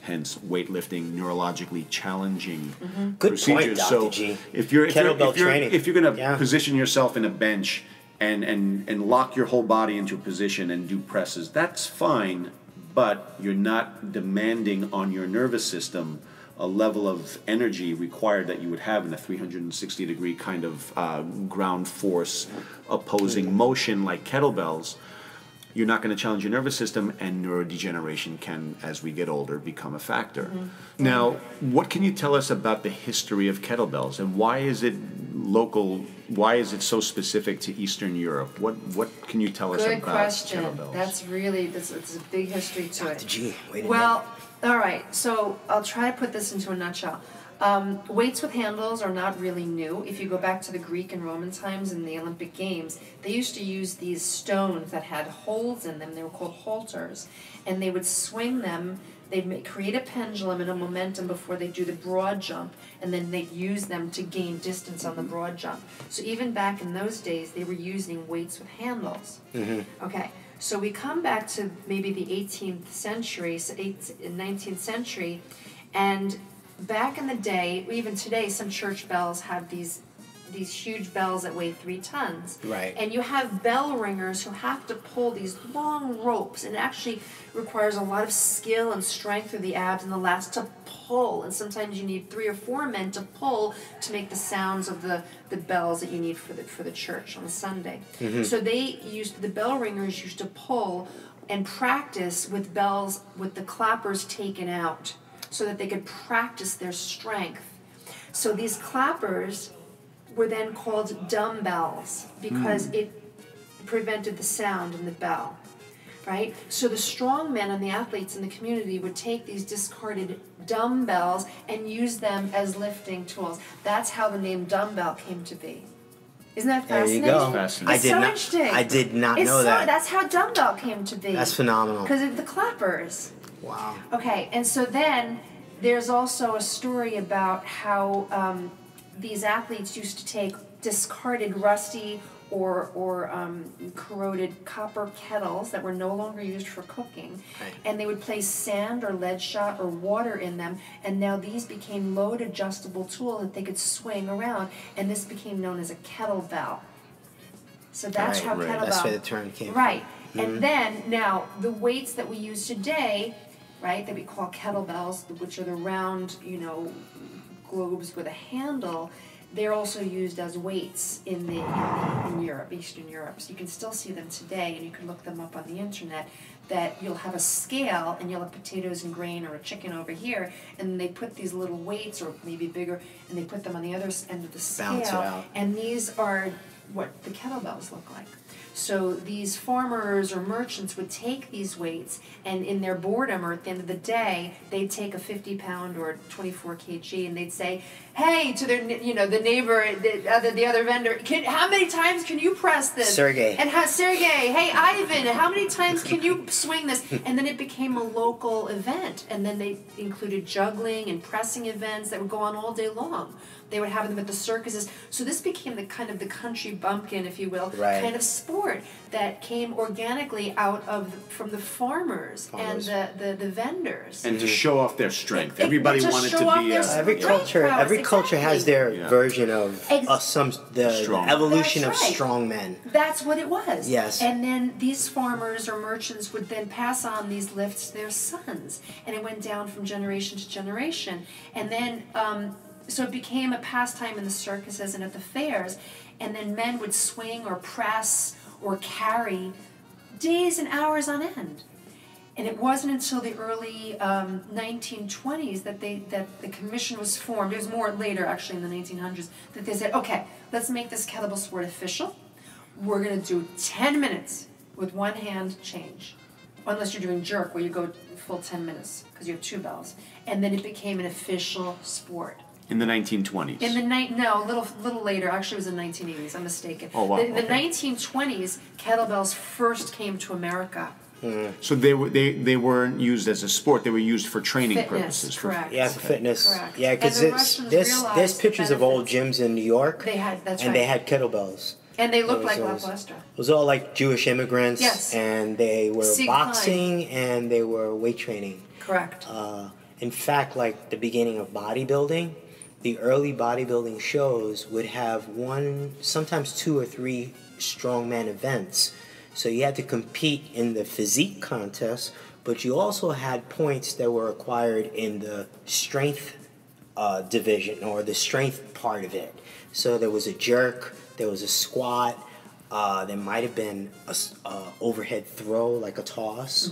hence weightlifting, neurologically challenging Good procedures. point, Dr. G. If you're training. if you're going to position yourself in a bench and lock your whole body into a position and do presses, that's fine, but you're not demanding on your nervous system a level of energy required that you would have in a 360-degree kind of ground force opposing motion like kettlebells. You're not going to challenge your nervous system, and neurodegeneration can, as we get older, become a factor. Now, what can you tell us about the history of kettlebells, and why is it local? Why is it so specific to Eastern Europe? What can you tell us Good about question. kettlebells? That's really, it's a big history to it. Dr. G, wait a minute. Well, all right, so I'll try to put this into a nutshell. Weights with handles are not really new. If you go back to the Greek and Roman times in the Olympic Games, they used to use these stones that had holes in them. They were called halters. And they would swing them. They'd create a pendulum and a momentum before they do the broad jump. And then they'd use them to gain distance on the broad jump. So even back in those days, they were using weights with handles. Okay. So we come back to maybe the 18th century, 19th century, and back in the day, even today, some church bells have these these huge bells that weigh 3 tons. Right. And you have bell ringers who have to pull these long ropes, and it actually requires a lot of skill and strength through the abs and the lats to pull. And sometimes you need 3 or 4 men to pull to make the sounds of the bells that you need for the church on a Sunday. So the bell ringers used to pull and practice with bells with the clappers taken out, so that they could practice their strength. So these clappers were then called dumbbells because it prevented the sound in the bell, right? So the strong men and the athletes in the community would take these discarded dumbbells and use them as lifting tools. That's how the name dumbbell came to be. Isn't that fascinating? There you go. Fascinating. It's so interesting. I did not know that. That's how dumbbell came to be. That's phenomenal. Because of the clappers. Wow. Okay, and so then there's also a story about how these athletes used to take discarded rusty or corroded copper kettles that were no longer used for cooking, Right. and they would place sand or lead shot or water in them, and now these became load adjustable tools that they could swing around, and this became known as a kettlebell. So that's Right, how right. kettlebell. That's where the term came from. Right. And then now the weights that we use today, right, that we call kettlebells, which are the round, globes with a handle, they're also used as weights in Europe, Eastern Europe. So you can still see them today, and you can look them up on the internet, that you'll have a scale and you'll have potatoes and grain or a chicken over here, and they put these little weights, or maybe bigger, and they put them on the other end of the scale. Bounce it out. And these are what the kettlebells look like. So these farmers or merchants would take these weights, and in their boredom or at the end of the day, they'd take a 50-pound or 24 kg, and they'd say, "Hey," to their, the neighbor, the other vendor, "How many times can you press this?" Sergey. And Sergey, "Hey, Ivan, how many times can you swing this?" And then it became a local event, and then they included juggling and pressing events that would go on all day long. They would have them at the circuses. So this became the kind of the country bumpkin, if you will, Right. kind of sport that came organically from the farmers and the vendors. And to show off their strength. Everybody to wanted show to off be their Every strength culture, prowess, every culture has exactly. their version of the Strong. evolution That's of right. strong men. That's what it was. Yes. And then these farmers or merchants would then pass on these lifts to their sons. And it went down from generation to generation. And then, so it became a pastime in the circuses and at the fairs. And then men would swing or press or carry days and hours on end. And it wasn't until the early 1920s that the commission was formed. It was more later, actually, in the 1900s, that they said, "Okay, let's make this kettlebell sport official. We're going to do 10 minutes with one hand change, unless you're doing jerk, where you go full 10 minutes because you have 2 bells." And then it became an official sport. in the 1920s. A little later. Actually, it was in the 1980s. I'm mistaken. Oh, wow. The Okay. 1920s, kettlebells first came to America. So they weren't used as a sport; they were used for training Fitness, purposes. correct. Yeah, for fitness. Correct. Yeah, because And the Russians there's realized pictures the of old gyms in New York. They had, that's and right. they had kettlebells. And they looked like Those- lackluster. It was all like Jewish immigrants. Yes. And they were Sieg boxing and they were weight training. Correct. In fact, like the beginning of bodybuilding, the early bodybuilding shows would have sometimes 2 or 3 strongman events. So you had to compete in the physique contest, but you also had points that were acquired in the strength division or the strength part of it. So there was a jerk, there was a squat, there might have been a overhead throw, like a toss.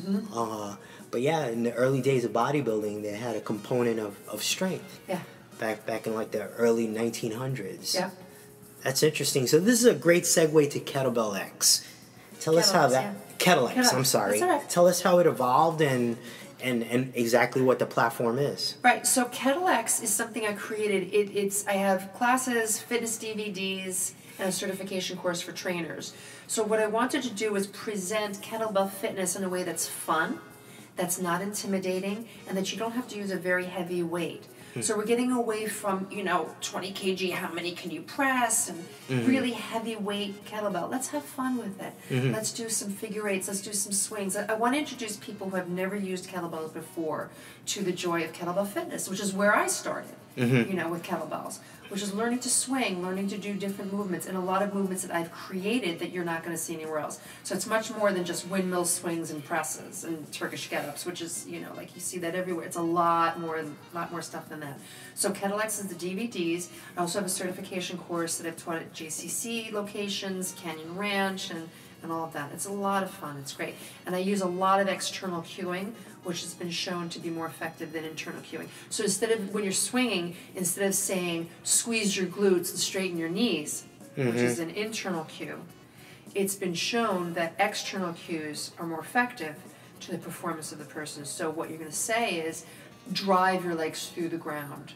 But yeah, in the early days of bodybuilding, they had a component of strength. Yeah. Back in like the early 1900s. Yeah. That's interesting. So this is a great segue to Kettlebell X. Tell us how that Kettle X. I'm sorry. That's all right. Tell us how it evolved and exactly what the platform is. Right. So Kettle X is something I created. I have classes, fitness DVDs, and a certification course for trainers. So what I wanted to do was present kettlebell fitness in a way that's fun, that's not intimidating, and that you don't have to use a very heavy weight. So we're getting away from, 20 kg, how many can you press, and really heavy weight kettlebell. Let's have fun with it. Let's do some figure eights, let's do some swings. I want to introduce people who have never used kettlebells before to the joy of kettlebell fitness, which is where I started, with kettlebells. which is learning to swing, learning to do different movements, and a lot of movements that I've created that you're not going to see anywhere else. So it's much more than just windmill swings and presses and Turkish get-ups, which is, you know, like you see that everywhere. It's a lot more stuff than that. So Kettle X is the DVDs. I also have a certification course that I've taught at JCC locations, Canyon Ranch, and all of that. It's a lot of fun. It's great. And I use a lot of external cueing, which has been shown to be more effective than internal cueing. So instead of, when you're swinging, instead of saying, squeeze your glutes and straighten your knees, which is an internal cue, it's been shown that external cues are more effective to the performance of the person. So what you're going to say is, drive your legs through the ground,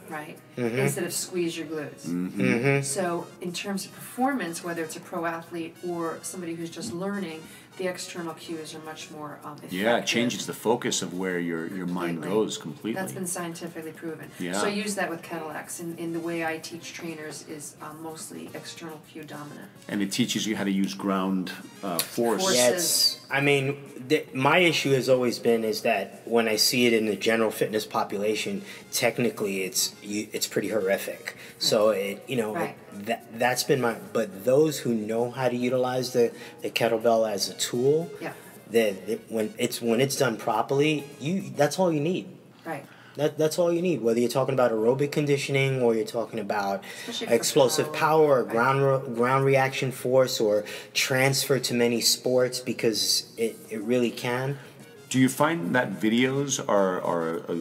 right? Instead of squeeze your glutes. So in terms of performance, whether it's a pro athlete or somebody who's just learning, the external cues are much more effective. Yeah, it changes the focus of where your mind goes completely. That's been scientifically proven. Yeah. So I use that with Kettle X, and in the way I teach trainers is mostly external cue dominant. And it teaches you how to use ground force. Forces. I mean, my issue has always been is that when I see it in the general fitness population, technically it's pretty horrific. So that's been my. But those who know how to utilize the kettlebell as a tool, when it's done properly, that's all you need. Right. That's all you need. Whether you're talking about aerobic conditioning or you're talking about explosive power, ground reaction force, or transfer to many sports, because it really can. Do you find that videos are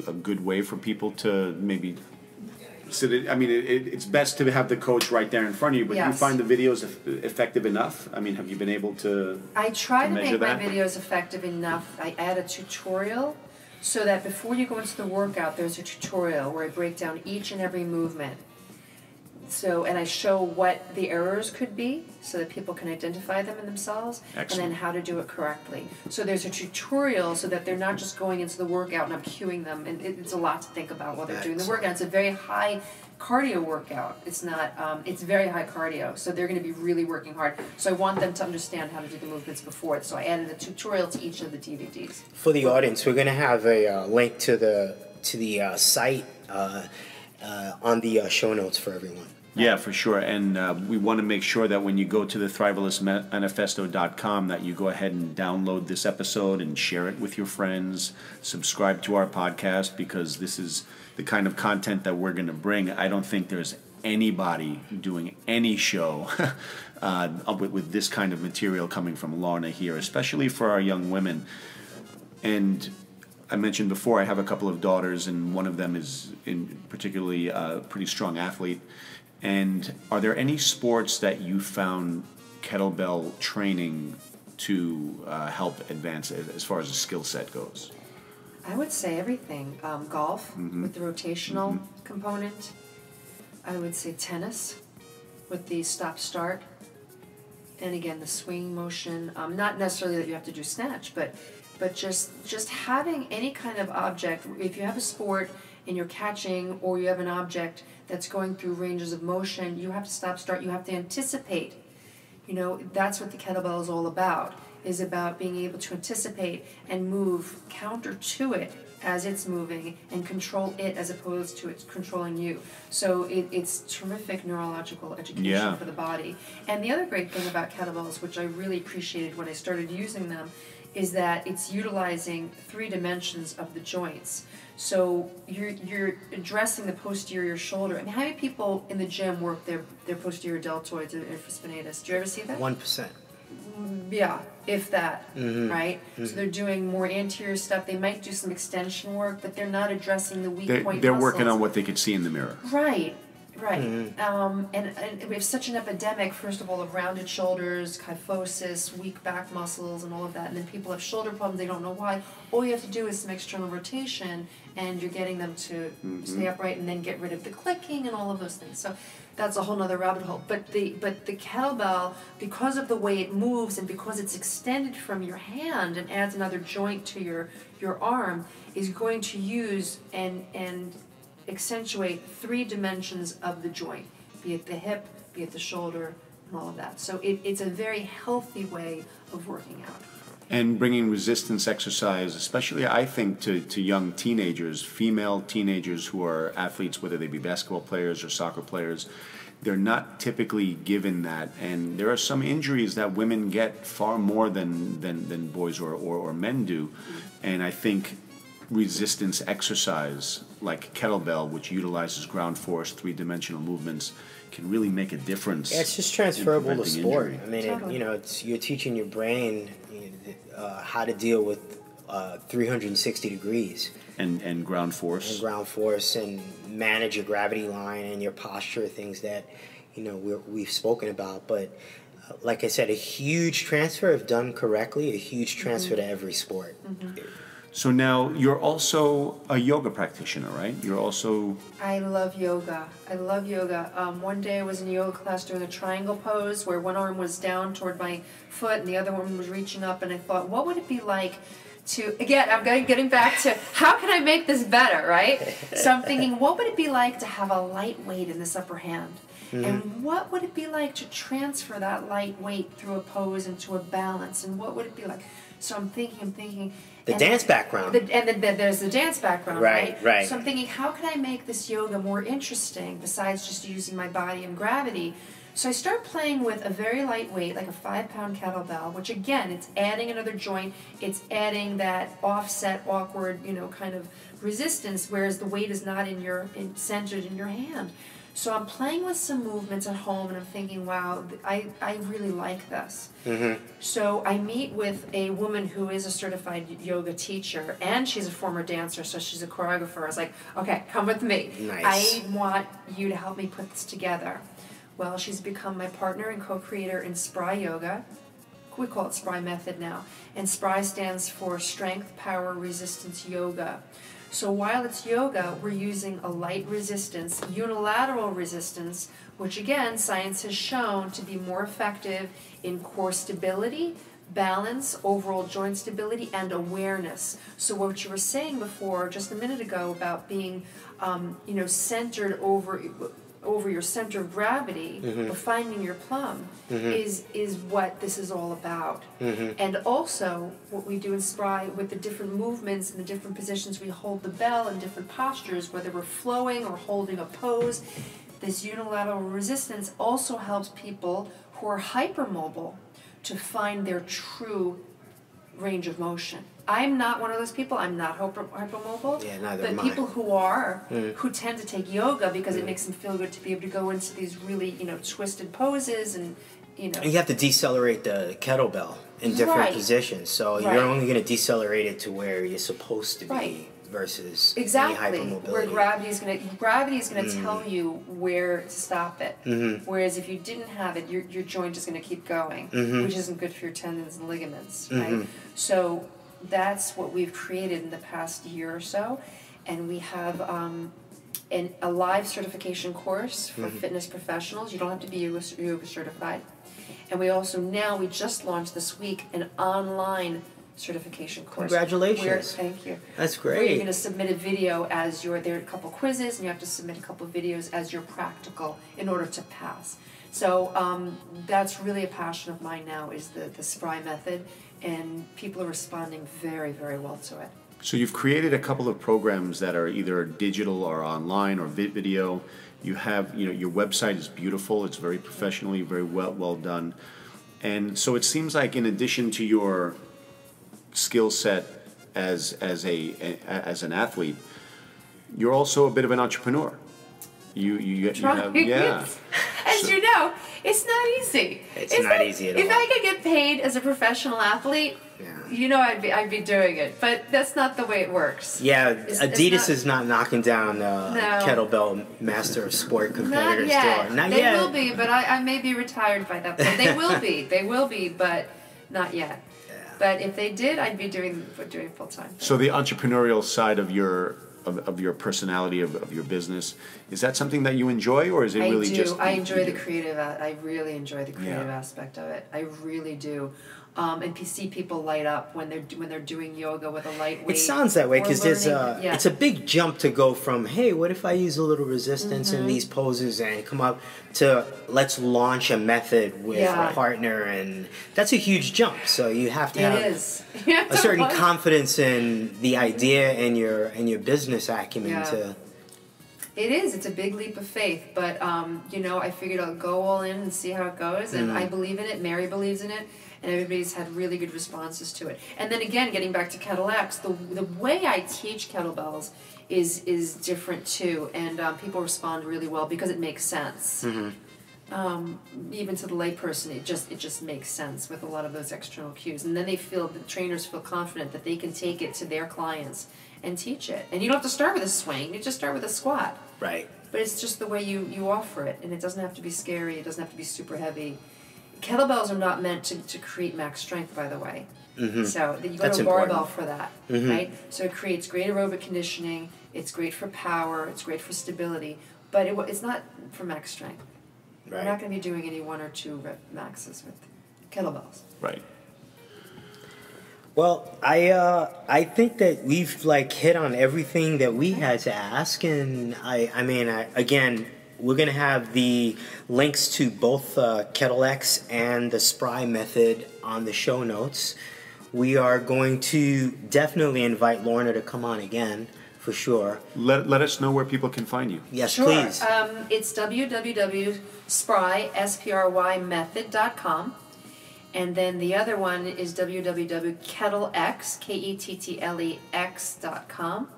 a good way for people to maybe sit? It's best to have the coach right there in front of you, but do you find the videos effective enough? I mean, have you been able to? I try to make that? my videos effective enough. I add a tutorial, so that before you go into the workout, there's a tutorial where I break down each and every movement. So, and I show what the errors could be so that people can identify them in themselves. Excellent. And then how to do it correctly. So there's a tutorial so that they're not just going into the workout and I'm cueing them. And it's a lot to think about while they're doing the workout. It's a very high cardio workout. It's not, it's very high cardio. So they're going to be really working hard. So I want them to understand how to do the movements before it. So I added a tutorial to each of the DVDs. For the audience, we're going to have a link to the site on the show notes for everyone. Yeah, for sure. And we want to make sure that when you go to the Thrivalistmanifesto.com that you go ahead and download this episode and share it with your friends, subscribe to our podcast, because this is the kind of content that we're going to bring. I don't think there's anybody doing any show with this kind of material coming from Lorna here, especially for our young women. And I mentioned before, I have a couple of daughters, and one of them is particularly a pretty strong athlete. And are there any sports that you found kettlebell training to help advance as far as the skill set goes? I would say everything. Golf with the rotational component. I would say tennis with the stop-start. And again, the swing motion. Not necessarily that you have to do snatch, but just having any kind of object. If you have a sport and you're catching, or you have an object that's going through ranges of motion, you have to stop, start, you have to anticipate. You know, that's what the kettlebell is all about, is about being able to anticipate and move counter to it as it's moving and control it as opposed to it controlling you. So it's terrific neurological education for the body. And the other great thing about kettlebells, which I really appreciated when I started using them, is that it's utilizing 3 dimensions of the joints. So you're addressing the posterior shoulder. I mean, how many people in the gym work their posterior deltoids or infraspinatus? Do you ever see that? 1%. Yeah, if that, right? So they're doing more anterior stuff. They might do some extension work, but they're not addressing the weak point They're muscles. working on what they could see in the mirror. Right. And we have such an epidemic, first of all, of rounded shoulders, kyphosis, weak back muscles, and all of that. And then people have shoulder problems, they don't know why. All you have to do is some external rotation, and you're getting them to stay upright and then get rid of the clicking and all of those things. So that's a whole nother rabbit hole. But the kettlebell, because of the way it moves and because it's extended from your hand and adds another joint to your arm, is going to use and accentuate 3 dimensions of the joint, be it the hip, be it the shoulder, and all of that. So it's a very healthy way of working out. And bringing resistance exercise, especially I think to young teenagers, female teenagers who are athletes, whether they be basketball players or soccer players, they're not typically given that. And there are some injuries that women get far more than boys or men do. And I think resistance exercise like kettlebell, which utilizes ground force, three-dimensional movements, can really make a difference. Yeah, it's just transferable to sport. Injury. I mean, Totally. you're teaching your brain how to deal with 360 degrees And ground force. and ground force and manage your gravity line and your posture, things that we've spoken about. But like I said, a huge transfer, if done correctly, a huge transfer to every sport. So now you're also a yoga practitioner, right? You're also... I love yoga. I love yoga. One day I was in a yoga class doing a triangle pose where one arm was down toward my foot and the other one was reaching up, and I thought, what would it be like to, again, I'm getting back to how can I make this better, right? So I'm thinking, what would it be like to have a light weight in this upper hand? And what would it be like to transfer that light weight through a pose into a balance? And what would it be like? So I'm thinking. The dance background. And then there's the dance background, Right. So I'm thinking, how can I make this yoga more interesting besides just using my body and gravity? So I start playing with a very light weight, like a 5-pound kettlebell, which again, it's adding another joint. It's adding that offset, awkward, kind of resistance, whereas the weight is not centered in your hand. So I'm playing with some movements at home, and I'm thinking, wow, I really like this. So I meet with a woman who is a certified yoga teacher, and she's a former dancer, so she's a choreographer. I was like, okay, come with me. Nice. I want you to help me put this together. Well, she's become my partner and co-creator in Spry Yoga. We call it Spry Method now. And Spry stands for Strength, Power, Resistance Yoga. So while it's yoga, we're using a light resistance, unilateral resistance, which again, science has shown to be more effective in core stability, balance, overall joint stability, and awareness. So what you were saying before, just a minute ago, about being, centered over your center of gravity, but finding your plum is what this is all about. And also what we do in Spry with the different movements and the different positions we hold the bell in different postures, whether we're flowing or holding a pose, this unilateral resistance also helps people who are hypermobile to find their true range of motion. I'm not one of those people. I'm not hypermobile. Yeah, neither but am I. people who are, who tend to take yoga because it makes them feel good to be able to go into these really, twisted poses and, You have to decelerate the kettlebell in different positions. So you're only going to decelerate it to where you're supposed to be versus any hypermobility. Where gravity is going to tell you where to stop it. Whereas if you didn't have it, your joint is going to keep going, which isn't good for your tendons and ligaments, right? So that's what we've created in the past year or so, and we have a live certification course for fitness professionals. You don't have to be yoga certified. And we just launched this week an online certification course. Congratulations. Thank you. That's great. Where you're going to submit a video there are a couple quizzes, and you have to submit a couple videos as your practical in order to pass. So that's really a passion of mine now, is the Spry method, and people are responding very, very well to it. So you've created a couple of programs that are either digital or online or video. You have, your website is beautiful. It's very professionally, very well done. And so it seems like in addition to your skill set as an athlete, you're also a bit of an entrepreneur. You have, yeah. As you know, it's not easy. It's not easy at all. If I could get paid as a professional athlete, I'd be doing it. But that's not the way it works. Yeah, Adidas is not knocking down kettlebell master of sport competitors. Not yet. They will be, but I may be retired by that point. They will be. They will be, but not yet. Yeah. But if they did, I'd be doing full time. So the entrepreneurial side of of your personality, of your business. Is that something that you enjoy, or is it really just... I enjoy the creative, I really enjoy the creative Yeah. aspect of it. I really do. And see people light up when they're doing yoga with a lightweight. It sounds that way because there's yeah. it's a big jump to go from, hey, what if I use a little resistance in these poses and come up to let's launch a method with a partner, and that's a huge jump. So you have to have a certain confidence in the idea and your business acumen to. It is. It's a big leap of faith, but I figured I'll go all in and see how it goes, and I believe in it. Mary believes in it. And everybody's had really good responses to it. And then again, getting back to Kettle X, the way I teach kettlebells is different too, and people respond really well because it makes sense. Even to the layperson, it just makes sense with a lot of those external cues. And then the trainers feel confident that they can take it to their clients and teach it. And you don't have to start with a swing; you just start with a squat. Right. But it's just the way you offer it, and it doesn't have to be scary. It doesn't have to be super heavy. Kettlebells are not meant to create max strength, by the way. So you go to a barbell for that, right? So it creates great aerobic conditioning. It's great for power. It's great for stability. But it's not for max strength. Right. We're not going to be doing any 1 or 2 rep maxes with kettlebells. Right. Well, I think that we've hit on everything that we had to ask, and again, we're going to have the links to both Kettle X and the Spry method on the show notes. We are going to definitely invite Lorna to come on again, for sure. Let us know where people can find you. Yes, sure. Please. It's www.spry.com. And then the other one is www.kettlex.com.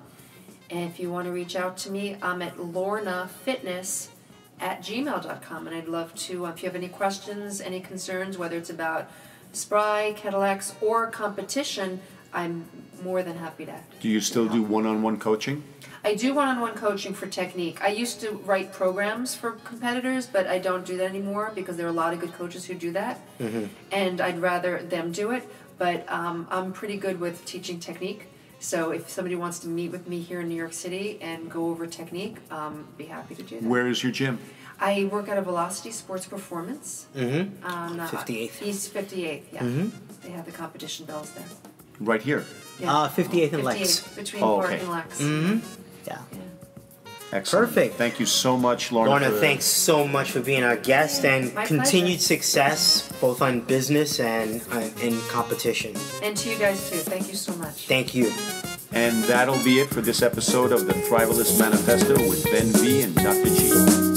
And if you want to reach out to me, I'm at lornafitness@gmail.com. And I'd love to, if you have any questions, any concerns, whether it's about Spry, Kettle X, or competition, I'm more than happy to. Do you still do one-on-one coaching? I do one-on-one coaching for technique. I used to write programs for competitors, but I don't do that anymore because there are a lot of good coaches who do that. And I'd rather them do it. But I'm pretty good with teaching technique. So if somebody wants to meet with me here in New York City and go over technique, be happy to do that. Where is your gym? I work at a Velocity Sports Performance. On 58th. East 58th, yeah. They have the competition bells there. Right here? Yeah. 58th and Lex. Between Park and Lex. Yeah. Excellent. Perfect. Thank you so much, Lorna. Lorna, thanks so much for being our guest, and My continued pleasure. success both on business and in competition. And to you guys too. Thank you so much. Thank you. And that'll be it for this episode of the Thrivalist Manifesto with Ben V and Dr. G.